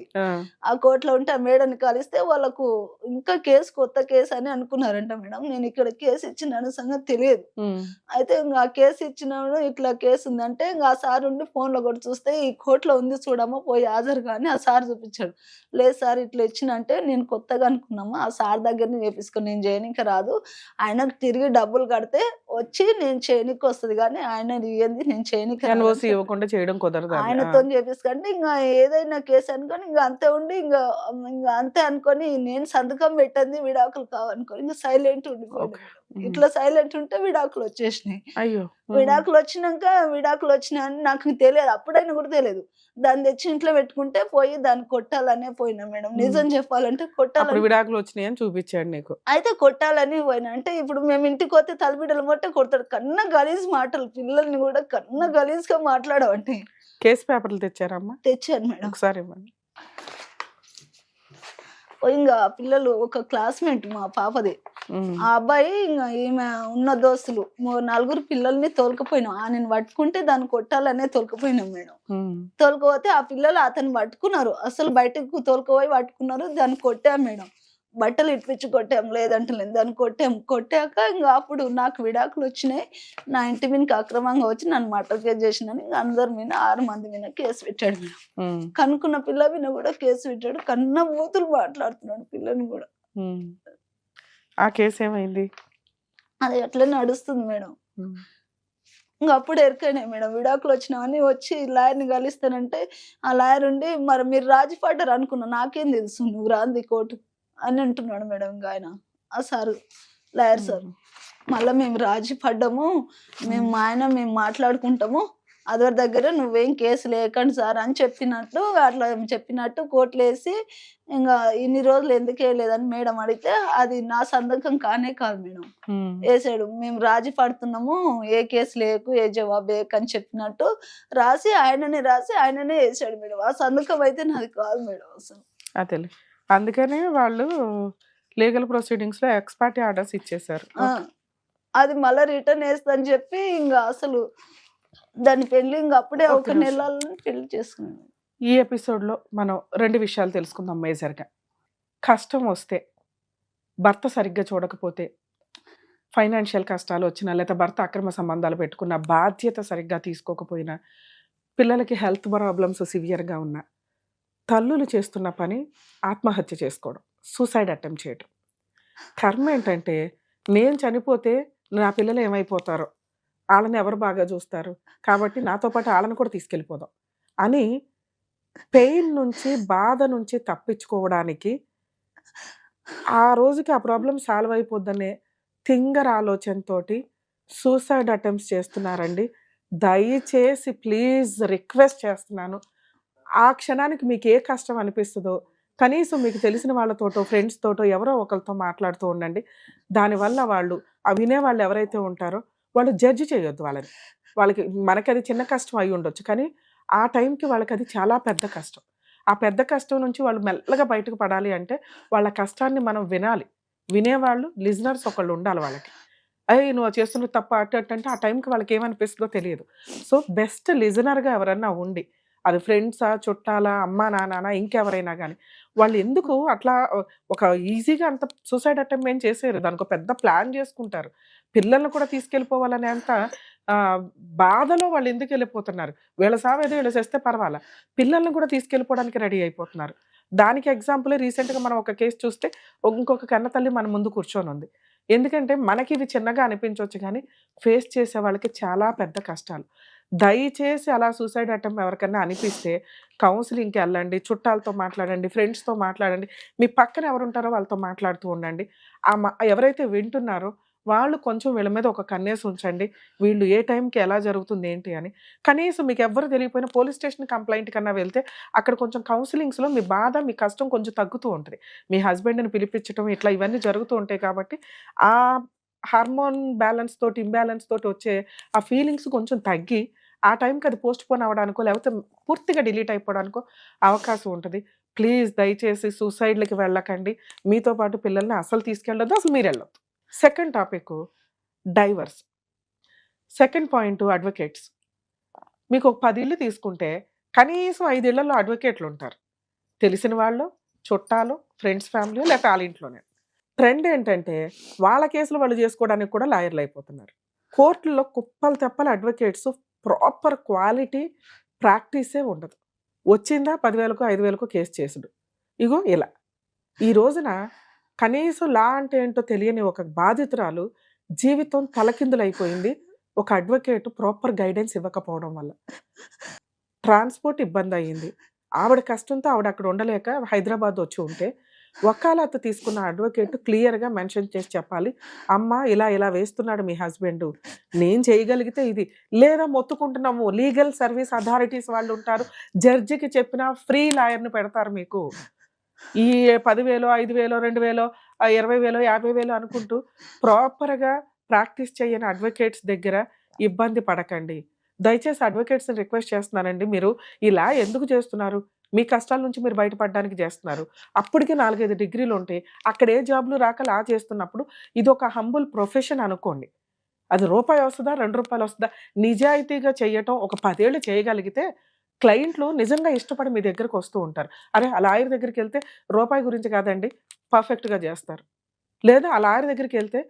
ఆ కోర్టులో ఉంటే ఆ మేడని కలిస్తే వాళ్ళకు ఇంకా కేసు కొత్త కేసు అని అనుకున్నారంట మేడం. నేను ఇక్కడ కేసు ఇచ్చిన సంగతి తెలియదు. అయితే ఇంకా ఆ కేసు ఇచ్చినాడు, ఇట్లా కేసు ఉందంటే ఇంకా ఆ సార్ ఉండి ఫోన్ లో కూడా చూస్తే ఈ కోర్టులో ఉంది చూడమ్మా పోయి హాజరు కానీ ఆ సార్ చూపించాడు. లేదు సార్ ఇట్లా ఇచ్చినంటే నేను కొత్తగా అనుకున్నామా, ఆ సార్ దగ్గరని చేపించుకొని నేను చేయనికి రాదు, ఆయనకు తిరిగి డబ్బులు కడితే వచ్చి నేను చేయనికి వస్తుంది కానీ ఆయన ఏంది నేను చేయనికి ఇవ్వకుండా చేయడం కుదరదు. ఆయనతో చేపించుకుంటే ఇంకా ఏదైనా కేసు అనుకొని ఇంకా అంతే ఉండి ఇంకా అంతే అనుకొని నేను సంతకం పెట్టింది విడాకులు కావనుకొని ఇంకా సైలెంట్ ఉండిపోయింది. ఇట్లా సైలెంట్ ఉంటే విడాకులు వచ్చేసినాయి. అయ్యో, విడాకులు వచ్చినాయని నాకు తెలియదు, అప్పుడైనా కూడా తెలియదు. దాన్ని తెచ్చి ఇంట్లో పెట్టుకుంటే పోయి దాన్ని కొట్టాలనే పోయినా మేడం. నిజం చెప్పాలంటే కొట్టాలని విడాకులు వచ్చినాయని చూపించాడు నీకు. అయితే కొట్టాలని పోయినా. అంటే ఇప్పుడు మేము ఇంటికి పోతే తలబిడ్డలు మొట్టే కొడతాడు, కన్నా గలీజ్ మాటలు, పిల్లల్ని కూడా కన్నా గలీజ్ గా మాట్లాడవండి. కేసు పేపర్లు తెచ్చారమ్మా? తెచ్చాను మేడం. ఒకసారి ఇవ్వండి. ఇంకా పిల్లలు ఒక క్లాస్మేట్ మా పాపది, ఆ అబ్బాయి ఇంకా ఈమె ఉన్న దోస్తులు 4 పిల్లల్ని తోలుకపోయినాం. ఆయన పట్టుకుంటే దాన్ని కొట్టాలనే తోలుకపోయినాం మేడం. తోలుకపోతే ఆ పిల్లలు అతను పట్టుకున్నారు, అసలు బయటకు తోలుకుపోయి పట్టుకున్నారు, దాన్ని కొట్టాం మేడం. బట్టలు ఇప్పించి కొట్టాం, లేదంటే లేదు, దాన్ని కొట్టాక ఇంకా అప్పుడు నాకు విడాకులు వచ్చినాయి, నా ఇంటి మీదకి అక్రమంగా వచ్చి నన్ను మర్డర్ కేసు చేసినని అందరి మీద 6 మంది మీద కేసు పెట్టాడు మేడం. కనుక్కున్న పిల్ల మీద కూడా కేసు పెట్టాడు, కన్న బూతులు మాట్లాడుతున్నాడు పిల్లని కూడా. ఆ కేసు ఏమైంది? అది అట్లా నడుస్తుంది మేడం. ఇంకా అప్పుడు ఎరికైనా మేడం విడాకులు వచ్చినామని వచ్చి లాయర్ని కలిస్తానంటే ఆ లాయర్ ఉండి మరి మీరు రాజీ పడ్డారు అనుకున్నా, నాకేం తెలుసు నువ్వు రాంది కోర్టు అని అంటున్నాడు మేడం. ఇంకా ఆయన ఆ సారు లాయర్ సార్ మళ్ళీ మేము రాజీ పడ్డాము, మేము మాట్లాడుకుంటాము, అదర్ దగ్గర నువ్వేం కేసు లేకండి సార్ అని చెప్పినట్టు అట్లా చెప్పినట్టు కోర్టులు వేసి ఇంకా ఇన్ని రోజులు ఎందుకు వేయలేదని మేడం అడిగితే అది నా సంతకం కానే కాదు మేడం, వేసాడు. మేము రాజీ పడుతున్నాము, ఏ కేసు లేకు ఏ జవాబు అని చెప్పినట్టు ఆయననే వేసాడు మేడం. ఆ సంతకం అయితే నాది కాదు మేడం అసలు. అదే అందుకనే వాళ్ళు లీగల్ ప్రొసీడింగ్స్ లో ఎక్స్పర్టీ ఆర్డర్స్ ఇచ్చేసారు. అది మళ్ళీ రిటర్న్ వేస్తా చెప్పి ఇంకా అసలు దాని పెళ్లి ఇంకా అప్పుడే 1 నెలలో పెళ్లి చేసుకున్నాను. ఈ ఎపిసోడ్‌లో మనం 2 విషయాలు తెలుసుకుందాం మేజర్‌గా. కష్టం వస్తే, భర్త సరిగ్గా చూడకపోతే, ఫైనాన్షియల్ కష్టాలొచ్చినా, లేతే భర్త అక్రమ సంబంధాలు పెట్టుకున్న, బాధ్యత సరిగ్గా తీసుకోకపోయినా, పిల్లలకి హెల్త్ ప్రాబ్లమ్స్ సివియర్‌గా ఉన్నా, తల్లులు చేస్తున్న పని ఆత్మహత్య చేసుకోవడం. సూసైడ్ అటెంప్ట్ చేయటం. కర్మేంటంటే, నేను చనిపోతే నా పిల్లలు ఏమైపోతారో, ఆళ్ళని ఎవరు బాగా జూస్తారు, కాబట్టి నాతో పాటు ఆళ్ళని కూడా తీసుకెళ్ళిపోదాం అని పెయిన్ నుంచి, బాధ నుంచి తప్పించుకోవడానికి, ఆ రోజుకి ఆ ప్రాబ్లమ్ సాల్వ్ అయిపోద్దనే తింగర ఆలోచనతోటి సూసైడ్ అటెంప్ట్స్ చేస్తున్నారండి. దయచేసి ప్లీజ్ రిక్వెస్ట్ చేస్తున్నాను. ఆ క్షణానికి మీకే కష్టం అనిపిస్తదో, కనీసం మీకు తెలిసిన వాళ్ళతోటో, ఫ్రెండ్స్ తోటో ఎవరో ఒకళ్ళతో మాట్లాడుతూ ఉండండి. దానివల్ల వాళ్ళు వినేవాళ్ళు ఎవరైతే ఉంటారో, వాళ్ళు జడ్జ్ చేయొద్దు వాళ్ళని. వాళ్ళకి మనకది చిన్న కష్టం అయ్యుండొచ్చు. కానీ, ఆ టైంకి వాళ్ళకది చాలా పెద్ద కష్టం. ఆ పెద్ద కష్టం నుంచి వాళ్ళు మెల్లగా బయటకు పడాలి అంటే, వాళ్ళ కష్టాన్ని మనం వినాలి. వినేవాళ్ళు లిజనర్స్ ఒకళ్ళుండాలి వాళ్ళకి. "అరేయ్! నువ్వు చేస్తున్నది తప్పా" అటు అటు అంటే, ఆ టైంకి వాళ్ళకేమనిపిస్తదో తెలియదు. సో, బెస్ట్ లిజనర్‌గా ఎవరన్నా ఉండి, అది ఫ్రెండ్సా, చుట్టాలా, అమ్మా, నాన్ననా ఇంకెవరైనా గాని, వాళ్ళెందుకు అట్లా ఒక ఈజీగా అంత సూసైడ్ అటెంప్ట్ ఏం చేసేయరు. దానికో పెద్ద ప్లాన్ జేసుకుంటారు. పిల్లల్ని కూడా తీసుకెళ్ళిపోవాలనేంత ఆహ్, బాధలో వాళ్ళెందుకెళ్ళిపోతున్నారు. వీళ్ళ సావేదో ఈళ్ళు చస్తే పర్వాలా. పిల్లల్ని కూడా తీసుకెళ్ళిపోవడానికి రెడీ అయిపోతున్నారు. దానికి ఎగ్జాంపులే రీసెంట్‌గా మనం ఒక కేస్ చూస్తే, ఇంకొక కన్నతల్లి మన ముందు కూర్చొనుంది. ఎందుకంటే, మనకివి చిన్నగా అనిపించొచ్చు గానీ, ఫేస్ చేసే వాళ్ళకి చాలా పెద్ద కష్టాలు. దయచేసి అలా సూసైడ్ అటెంప్ట్ ఎవరికన్నా అనిపిస్తే, కౌన్సెలింగ్‌కెళ్ళండి, చుట్టాలతో మాట్లాడండి, ఫ్రెండ్స్‌తో మాట్లాడండి. మీ పక్కన ఎవరుంటారో వాళ్ళతో మాట్లాడుతూ ఉండండి. ఎవరైతే వింటున్నారో వాళ్ళు కొంచెం వీళ్ళ మీద ఒక కన్నేసి ఉంచండి. వీళ్ళు ఏ టైంకి ఎలా జరుగుతుంది ఏంటి అని. కనీసం మీకెవ్వరు తెలియకపోయినా పోలీస్ స్టేషన్ కంప్లెయింట్ కన్నా వెళ్తే, అక్కడ కొంచెం కౌన్సెలింగ్స్‌లో మీ బాధ, మీ కష్టం కొంచెం తగ్గుతూ ఉంటది. మీ హస్బెండ్‌ని పిలిపించటం ఇట్లా ఇవన్నీ జరుగుతూ ఉంటాయి కాబట్టి, ఆ హార్మోన్ బ్యాలెన్స్ తోటి, ఇంబాలెన్స్ తోటి వచ్చే ఆ ఫీలింగ్స్ కొంచెం తగ్గి, ఆ టైంకి అది పోస్ట్‌పోన్ అవ్వడానికో, లేకపోతే పూర్తిగా డిలీట్ అయిపోవడానికో అవకాశం ఉంటది. ప్లీజ్ దయచేసి సూసైడ్‌లకి వెళ్ళకండి. మీతో పాటు పిల్లల్ని అస్సలు తీసుకెళ్ళొద్దు. అసలు మీరెళ్ళొద్దు. Second topic divorce. Second point advocates. మీకొక 10 ఇళ్ళు తీసుకుంటే, కనీసం 5 ఇళ్లలో అడ్వొకేట్లుంటారు. తెలిసిన వాళ్ళు, చుట్టాలు, ఫ్రెండ్స్ ఫ్యామిలీయో లేకపోతే ఆళ్ళింట్లోనే. ట్రెండ్ ఏంటంటే, వాళ్ళ కేసులు వాళ్ళు జేసుకోవడానికి కూడా లాయర్‌లయిపోతున్నారు. కోర్టుల్లో కుప్పలు తెప్పలు అడ్వొకేట్స్ ప్రాపర్ క్వాలిటీ ప్రాక్టీసే ఉండదు. వచ్చిందా 10,000కో, 5,000కో కేస్ చేసుడు. ఇగో ఇలా. ఈ రోజున కనీసం లా అంటే ఏంటో తెలియని ఒక బాధితురాలు జీవితం తలకిందులైపోయింది. ఒక అడ్వొకేట్ ప్రాపర్ గైడెన్స్ ఇవ్వకపోవడం వల్ల. ట్రాన్స్‌పోర్ట్ ఇబ్బందయింది. ఆవిడ కష్టంతో ఆవిడ అక్కడ ఉండలేక హైదరాబాద్ వచ్చి ఉంటే, వకాలత్ తీసుకున్న అడ్వొకేట్ క్లియర్‌గా మెన్షన్ చేసి చెప్పాలి. "అమ్మ ఇలా ఇలా వేస్తున్నాడు మీ హస్బెండు. నేను చేయగలిగితే ఇది." లేదా మొత్తుకుంటున్నాము లీగల్ సర్వీస్ అథారిటీస్ వాళ్ళుంటారు. జడ్జికి చెప్పినా ఫ్రీ లాయర్‌ని పెడతారు మీకు. ఈ 10,000, 5,000, 2,000, 20,000, 50,000 అనుకుంటూ ప్రాపర్‌గా ప్రాక్టీస్ చేయని అడ్వొకేట్స్ దగ్గర ఇబ్బంది పడకండి. దయచేసి అడ్వొకేట్స్‌ని రిక్వెస్ట్ చేస్తున్నానండి. మీరు ఇలా ఎందుకు చేస్తున్నారు? మీ కష్టాల నుంచి మీరు బయటపడడానికి చేస్తున్నారు. అప్పటికే 4, 5 డిగ్రీలుంటాయి. అక్కడ ఏ జాబ్‌లు రాక లా చేస్తున్నప్పుడు ఇదొక హంబుల్ ప్రొఫెషన్ అనుకోండి. అది రూపాయి వస్తదా? రూ. 2 వస్తదా? నిజాయితీగా చెయ్యటం ఒక 10 ఏళ్ళు చేయగలిగితే క్లయింట్లు నిజంగా ఇష్టపడి మీ దగ్గరకొస్తూ ఉంటారు. అరే! ఆ లాయర్ దగ్గరికెళ్తే రూపాయి గురించి కాదండి పర్ఫెక్ట్‌గా జేస్తారు. లేదా ఆ లాయర్ దగ్గరికెళ్తే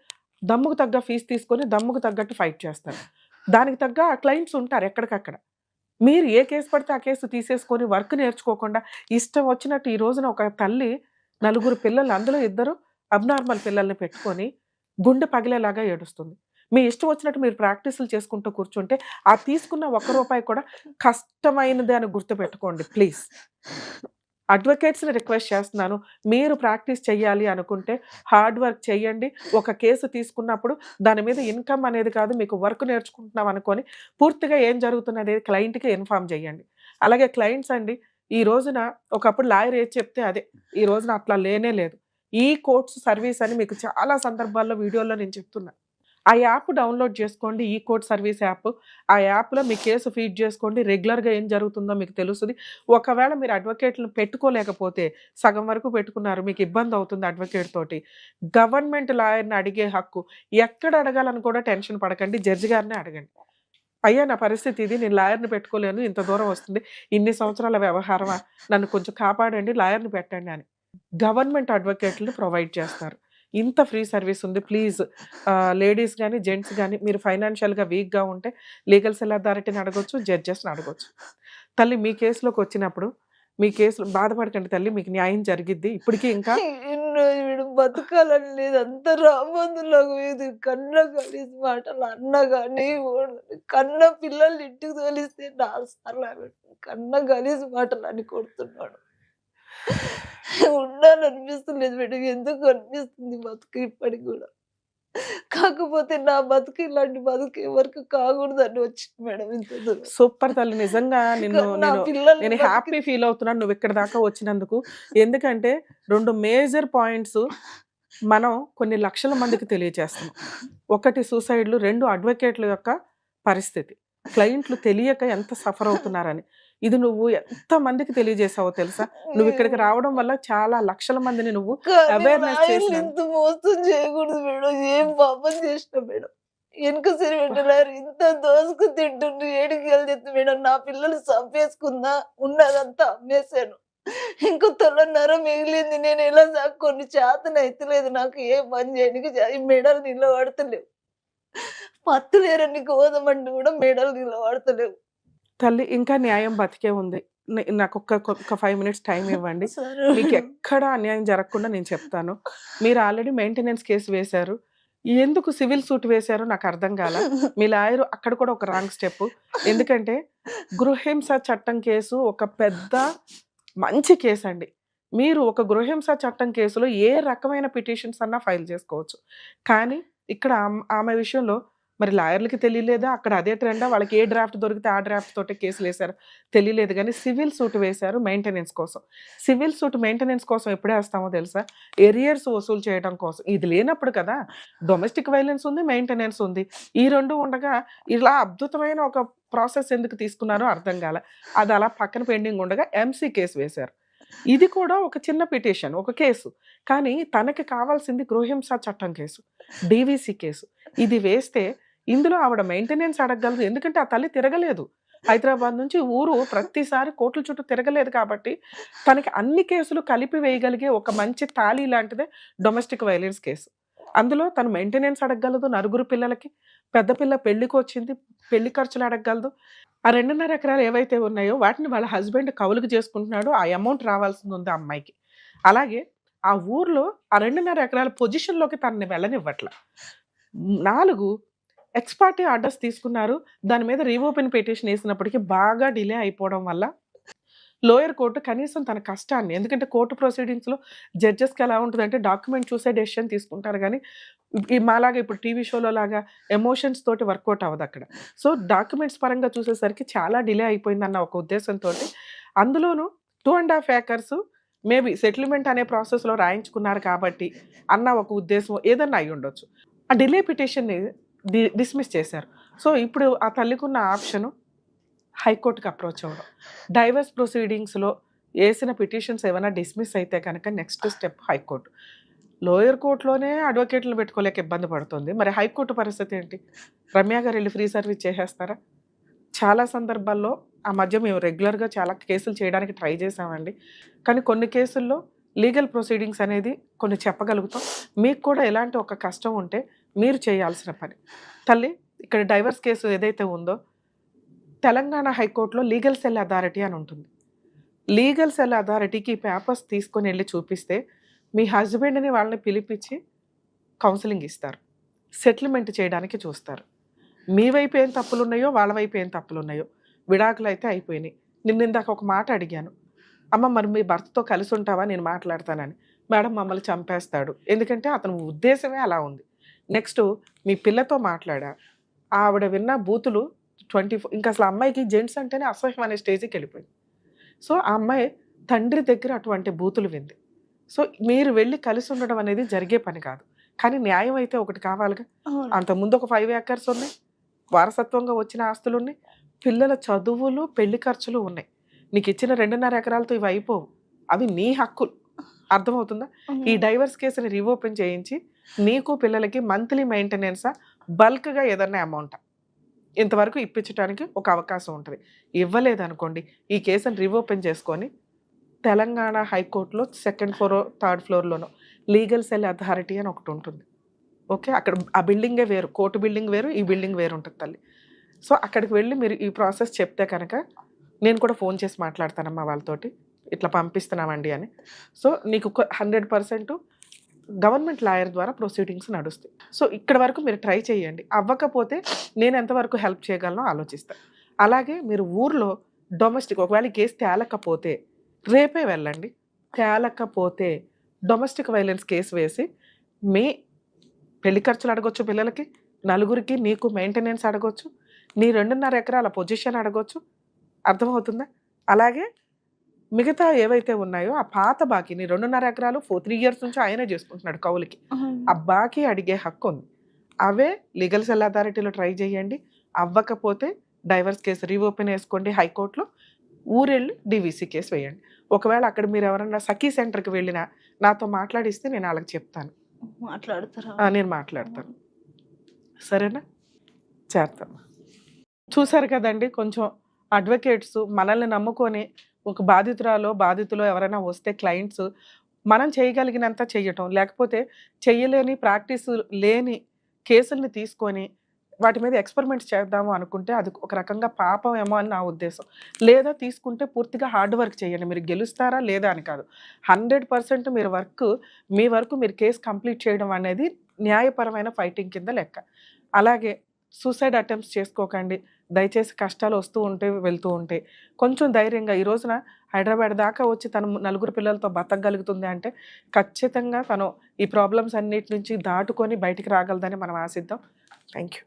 దమ్ముకు తగ్గ ఫీస్ తీసుకొని దమ్ముకు తగ్గట్టు ఫైట్ చేస్తారు. దానికి తగ్గ క్లయింట్స్ ఉంటారు ఎక్కడికక్కడ. మీరు ఏ కేస్ పడితే ఆ కేసు తీసేసుకొని వర్క్ నేర్చుకోకుండా ఇష్టం వచ్చినట్టు ఈ రోజున ఒక తల్లి నలుగురు పిల్లలు అందులో ఇద్దరు అబ్నార్మల్ పిల్లల్ని పెట్టుకొని గుండె పగిలేలాగా ఏడుస్తుంది. మీ ఇష్టం వచ్చినట్టు మీరు ప్రాక్టీసులు చేసుకుంటూ కూర్చుంటే, ఆ తీసుకున్న ఒక్క రూపాయి కూడా కష్టమైనదే అని గుర్తుపెట్టుకోండి ప్లీజ్. అడ్వొకేట్స్‌ని రిక్వెస్ట్ చేస్తున్నాను. మీరు ప్రాక్టీస్ చెయ్యాలి అనుకుంటే హార్డ్ వర్క్ చేయండి. ఒక కేసు తీసుకున్నప్పుడు దాని మీద ఇన్‌కమ్ అనేది కాదు, మీకు వర్క్ నేర్చుకుంటున్నాం అనుకోని పూర్తిగా ఏం జరుగుతున్నది క్లయింట్‌కి ఇన్ఫార్మ్ చేయండి. అలాగే క్లయింట్స్ అండి, ఈ రోజున ఒకప్పుడు లాయర్ ఏది చెప్తే అదే. ఈ రోజున అట్లా లేనే లేదు. ఈ కోర్ట్స్ సర్వీస్ అని మీకు చాలా సందర్భాల్లో వీడియోల్లో నేను చెప్తున్నా. ఆ యాప్ డౌన్‌లోడ్ చేసుకోండి. ఈ కోర్ట్ సర్వీస్ యాప్. ఆ యాప్‌లో మీ కేసు ఫీడ్ చేసుకోండి. రెగ్యులర్‌గా ఏం జరుగుతుందో మీకు తెలుస్తది. ఒకవేళ మీరు అడ్వొకేట్‌లని పెట్టుకోలేకపోతే, సగం వరకు పెట్టుకున్నారు. మీకు ఇబ్బందవుతుంది అడ్వొకేట్ తోటి. గవర్నమెంట్ లాయర్‌ని అడిగే హక్కు ఎక్కడ అడగాలని కూడా టెన్షన్ పడకండి. జడ్జి గారినే అడగండి. అయ్యా నా పరిస్థితి ఇది, నేను లాయర్ని పెట్టుకోలేను, ఇంత దూరం వస్తుంది, ఇన్ని సంవత్సరాల వ్యవహారమా, నన్ను కొంచెం కాపాడండి, లాయర్ని పెట్టండి అని గవర్నమెంట్ అడ్వకేట్లు ప్రొవైడ్ చేస్తారు. ఇంత ఫ్రీ సర్వీస్ ఉంది. ప్లీజ్ లేడీస్ కానీ జెంట్స్ కానీ మీరు ఫైనాన్షియల్గా వీక్గా ఉంటే లీగల్ సెల్ అథారిటీని అడగొచ్చు, జడ్జెస్ని అడగొచ్చు. తల్లి మీ కేసులోకి వచ్చినప్పుడు మీ కేసులో బాధపడకండి తల్లి, మీకు న్యాయం జరిగిద్ది. ఇప్పటికీ ఇంకా ఎన్నో వీడు బతకాలని లేదు, అంత రాబందులాగా ఇది కన్న కలిసి మాటలు అన్న కానీ కన్న పిల్లల్ని ఇంటికి తోలిస్తే 4 సార్లు ఆమె కన్న కలిసి మాటలు అని కొడుతున్నాడు. ఉండాలనిపిస్తలేదు మేడం, ఎందుకు అనిపిస్తుంది బతుకు ఇప్పటికి కూడా. కాకపోతే నా బతుకు ఇలాంటి బతుకు ఎవరికి కాకూడదని వచ్చింది మేడం ఇంత దూరం. సూపర్ తల్లి, నిజంగా నిన్ను నా నేను పిల్లల్ని నేను హ్యాపీ ఫీల్ అవుతున్నాను నువ్వు ఇక్కడ దాకా వచ్చినందుకు. ఎందుకంటే 2 మేజర్ పాయింట్స్ మనం కొన్ని లక్షల మందికి తెలియజేస్తున్నాం. ఒకటి సూసైడ్లు, 2 అడ్వకేట్ల యొక్క పరిస్థితి, క్లయింట్లు తెలియక ఎంత సఫర్ అవుతున్నారని. ఇది నువ్వు ఎంత మందికి తెలియజేసావో తెలుసా? నువ్వు ఇక్కడికి రావడం వల్ల చాలా లక్షల మందిని నువ్వు కానీ అవేర్నెస్ రాయలు చేసినావు. ఇంత మోసం చేయకూడదు మేడం, ఏం పాపం చేసిన మేడం. వెనుక సరి పెట్టలేరు, ఇంత దోసుకు తింటుండ్రు, ఏడికి వెళ్తే మేడం నా పిల్లలు చంపేసుకుందా, ఉన్నదంతా అమ్మేశాను, ఇంకో తొలన్నర మిగిలింది, నేను ఎలా కొన్ని చేతన ఎత్తలేదు, నాకు ఏ పని చేయడానికి ఈ మెడలు నిలబడతలేవు, పత్తులేరని కోదమంటే కూడా మెడలు నిలబడతలేవు. తల్లి ఇంకా న్యాయం బతికే ఉంది. నాకు ఒక 5 మినిట్స్ టైం ఇవ్వండి. సరే మీకు ఎక్కడ అన్యాయం జరగకుండా నేను చెప్తాను. మీరు ఆల్రెడీ మెయింటెనెన్స్ కేసు వేశారు, ఎందుకు సివిల్ సూట్ వేశారో నాకు అర్థం కాల. మీ లాయర్ అక్కడ కూడా ఒక రాంగ్ స్టెప్. ఎందుకంటే గృహహింస చట్టం కేసు ఒక పెద్ద మంచి కేసు అండి. మీరు ఒక గృహహింస చట్టం కేసులో ఏ రకమైన పిటిషన్స్ అన్నా ఫైల్ చేసుకోవచ్చు. కానీ ఇక్కడ ఆమె విషయంలో మరి లాయర్లకి తెలియలేదా, అక్కడ అదే ట్రెండా, వాళ్ళకి ఏ డ్రాఫ్ట్ దొరికితే ఆ డ్రాఫ్ట్ తోటే కేసులు వేశారు తెలియలేదు. కానీ సివిల్ సూట్ వేశారు మెయింటెనెన్స్ కోసం. సివిల్ సూట్ మెయింటెనెన్స్ కోసం ఎప్పుడే వేస్తామో తెలుసా? ఎరియర్స్ వసూలు చేయడం కోసం. ఇది లేనప్పుడు కదా డొమెస్టిక్ వైలెన్స్ ఉంది, మెయింటెనెన్స్ ఉంది. ఈ 2 ఉండగా ఇలా అద్భుతమైన ఒక ప్రాసెస్ ఎందుకు తీసుకున్నారో అర్థం కాల. అది అలా పక్కన పెండింగ్ ఉండగా ఎంసీ కేసు వేశారు. ఇది కూడా ఒక చిన్న పిటిషన్, ఒక కేసు. కానీ తనకి కావాల్సింది గృహహింస చట్టం కేసు, డివిసి కేసు. ఇది వేస్తే ఇందులో ఆవిడ మెయింటెనెన్స్ అడగగలదు. ఎందుకంటే ఆ తల్లి తిరగలేదు, హైదరాబాద్ నుంచి ఊరు ప్రతిసారి కోర్టుల చుట్టూ తిరగలేదు. కాబట్టి తనకి అన్ని కేసులు కలిపి వేయగలిగే ఒక మంచి తాళి లాంటిదే డొమెస్టిక్ వైలెన్స్ కేసు. అందులో తను మెయింటెనెన్స్ అడగగలదు, 9 పిల్లలకి, పెద్ద పిల్ల పెళ్లికి వచ్చింది, పెళ్లి ఖర్చులు అడగగలదు. ఆ 2.5 ఎకరాలు ఏవైతే ఉన్నాయో వాటిని వాళ్ళ హస్బెండ్ కవులుకు చేసుకుంటున్నాడు, ఆ అమౌంట్ రావాల్సింది ఉంది ఆ అమ్మాయికి. అలాగే ఆ ఊర్లో ఆ 2.5 ఎకరాల పొజిషన్లోకి తనని వెళ్ళనివ్వట్ల. 4 ఎక్స్పార్టీ ఆర్డర్స్ తీసుకున్నారు. దాని మీద రీఓపెన్ పిటిషన్ వేసినప్పటికీ బాగా డిలే అయిపోవడం వల్ల లోయర్ కోర్టు కనీసం తన కష్టాన్ని, ఎందుకంటే కోర్టు ప్రొసీడింగ్స్లో జడ్జెస్కి ఎలా ఉంటుందంటే డాక్యుమెంట్ చూసే డెసిషన్ తీసుకుంటారు. కానీ మాలాగా ఇప్పుడు టీవీ షోలో లాగా ఎమోషన్స్ తోటి వర్కౌట్ అవ్వదు అక్కడ. సో డాక్యుమెంట్స్ పరంగా చూసేసరికి చాలా డిలే అయిపోయిందన్న ఒక ఉద్దేశంతో, అందులోనూ 2.5 acres మేబీ సెటిల్మెంట్ అనే ప్రాసెస్లో రాయించుకున్నారు కాబట్టి అన్న ఒక ఉద్దేశం ఏదన్నా అయి ఉండొచ్చు. ఆ డిలే పిటిషన్ని డిస్మిస్ చేశారు. సో ఇప్పుడు ఆ తల్లికున్న ఆప్షను హైకోర్టుకి అప్రోచ్ అవ్వడం. డైవర్స్ ప్రొసీడింగ్స్లో వేసిన పిటిషన్స్ ఏమైనా డిస్మిస్ అయితే కనుక నెక్స్ట్ స్టెప్ హైకోర్టు. లోయర్ కోర్టులోనే అడ్వకేట్లు పెట్టుకోలేక ఇబ్బంది పడుతుంది, మరి హైకోర్టు పరిస్థితి ఏంటి? రమ్య గారు వెళ్ళి ఫ్రీ సర్వీస్ చేసేస్తారా? చాలా సందర్భాల్లో ఆ మధ్య మేము రెగ్యులర్గా చాలా కేసులు చేయడానికి ట్రై చేసామండి. కానీ కొన్ని కేసుల్లో లీగల్ ప్రొసీడింగ్స్ అనేది కొన్ని చెప్పగలుగుతాం. మీకు కూడా ఎలాంటి ఒక కష్టం ఉంటే మీరు చేయాల్సిన పని. తల్లి ఇక్కడ డైవర్స్ కేసు ఏదైతే ఉందో తెలంగాణ హైకోర్టులో లీగల్ సెల్ అథారిటీ అని ఉంటుంది. లీగల్ సెల్ అథారిటీకి పేపర్స్ తీసుకొని వెళ్ళి చూపిస్తే మీ హస్బెండ్ని వాళ్ళని పిలిపించి కౌన్సిలింగ్ ఇస్తారు, సెటిల్మెంట్ చేయడానికి చూస్తారు. మీ వైపు ఏం తప్పులు ఉన్నాయో వాళ్ళ వైపు ఏం తప్పులు ఉన్నాయో. విడాకులు అయితే అయిపోయినాయి. నిన్న ఇందాక ఒక మాట అడిగాను, అమ్మ మరి మీ భర్తతో కలిసి ఉంటావా, నేను మాట్లాడతానని. మేడం మమ్మల్ని చంపేస్తాడు, ఎందుకంటే అతని ఉద్దేశమే అలా ఉంది. నెక్స్ట్ మీ పిల్లతో మాట్లాడా, ఆవిడ విన్న బూతులు 24, ఇంకా అసలు అమ్మాయికి జెంట్స్ అంటేనే అసహ్యం అనే స్టేజ్కి వెళ్ళిపోయింది. సో ఆ అమ్మాయి తండ్రి దగ్గర అటువంటి బూతులు వింది. సో మీరు వెళ్ళి కలిసి ఉండడం అనేది జరిగే పని కాదు. కానీ న్యాయం అయితే ఒకటి కావాలిగా. అంతకుముందు ఒక 5 acres ఉన్నాయి, వారసత్వంగా వచ్చిన ఆస్తులు ఉన్నాయి, పిల్లల చదువులు పెళ్లి ఖర్చులు ఉన్నాయి. నీకు ఇచ్చిన 2.5 ఎకరాలతో ఇవి అయిపోవు, అవి నీ హక్కులు. అర్థమవుతుందా? ఈ డైవర్స్ కేసుని రీఓపెన్ చేయించి నీకు పిల్లలకి మంత్లీ మెయింటెనెన్సా, బల్క్గా ఏదన్నా అమౌంట్, ఇంతవరకు ఇప్పించడానికి ఒక అవకాశం ఉంటుంది. ఇవ్వలేదనుకోండి ఈ కేసుని రీఓపెన్ చేసుకొని తెలంగాణ హైకోర్టులో సెకండ్ ఫ్లోర్ థర్డ్ ఫ్లోర్లోనో లీగల్ సెల్ అథారిటీ అని ఒకటి ఉంటుంది. ఓకే, అక్కడ ఆ బిల్డింగే వేరు, కోర్టు బిల్డింగ్ వేరు, ఈ బిల్డింగ్ వేరు ఉంటుంది తల్లి. సో అక్కడికి వెళ్ళి మీరు ఈ ప్రాసెస్ చెప్తే కనుక నేను కూడా ఫోన్ చేసి మాట్లాడతానమ్మా వాళ్ళతోటి, ఇట్లా పంపిస్తున్నామండి అని. సో నీకు 100% గవర్నమెంట్ లాయర్ ద్వారా ప్రొసీడింగ్స్ నడుస్తాయి. సో ఇక్కడ వరకు మీరు ట్రై చేయండి. అవ్వకపోతే నేను ఎంతవరకు హెల్ప్ చేయగలనో ఆలోచిస్తాను. అలాగే మీరు ఊర్లో డొమెస్టిక్ ఒకవేళ ఈ కేసు తేలకపోతే రేపే వెళ్ళండి. తేలకపోతే డొమెస్టిక్ వైలెన్స్ కేసు వేసి మీ పెళ్లి ఖర్చులు అడగొచ్చు, పిల్లలకి నలుగురికి నీకు మెయింటెనెన్స్ అడగొచ్చు, నీ 2.5 ఎకరాల పొజిషన్ అడగొచ్చు. అర్థమవుతుందా? అలాగే మిగతా ఏవైతే ఉన్నాయో ఆ పాత బాకీని 2.5 ఎకరాలు 3 years నుంచి ఆయనే చేసుకుంటున్నాడు కౌలుకి, ఆ బాకీ అడిగే హక్కు ఉంది. అవే లీగల్ సెల్ అథారిటీలో ట్రై చేయండి. అవ్వకపోతే డైవర్స్ కేసు రీఓపెన్ వేసుకోండి హైకోర్టులో, ఊరెళ్ళి డివిసి కేసు వేయండి. ఒకవేళ అక్కడ మీరు ఎవరన్నా సఖీ సెంటర్కి వెళ్ళినా నాతో మాట్లాడిస్తే నేను వాళ్ళకి చెప్తాను, మాట్లాడతారా? నేను మాట్లాడతాను. సరేనా? చేస్తాను. చూసారు కదండి, కొంచెం అడ్వకేట్స్ మనల్ని నమ్ముకొని ఒక బాధితులో ఎవరైనా వస్తే క్లయింట్స్ మనం చేయగలిగినంత చెయ్యటం, లేకపోతే చెయ్యలేని ప్రాక్టీస్ లేని కేసుల్ని తీసుకొని వాటి మీద ఎక్స్పెరిమెంట్స్ చేద్దాము అనుకుంటే అది ఒక రకంగా పాపం ఏమో అని నా ఉద్దేశం. లేదా తీసుకుంటే పూర్తిగా హార్డ్ వర్క్ చేయండి. మీరు గెలుస్తారా లేదా అని కాదు, 100% మీ వరకు మీరు కేసు కంప్లీట్ చేయడం అనేది న్యాయపరమైన ఫైటింగ్ కింద లెక్క. అలాగే సూసైడ్ అటెంప్ట్స్ చేసుకోకండి దయచేసి. కష్టాలు వస్తూ ఉంటే వెళ్తూ ఉంటాయి. కొంచెం ధైర్యంగా ఈ రోజున హైదరాబాద్ దాకా వచ్చి తను 4 పిల్లలతో బతకగలుగుతుంది అంటే ఖచ్చితంగా తను ఈ ప్రాబ్లమ్స్ అన్నిటి నుంచి దాటుకొని బయటికి రాగలదని మనం ఆశిద్దాం. Thank you.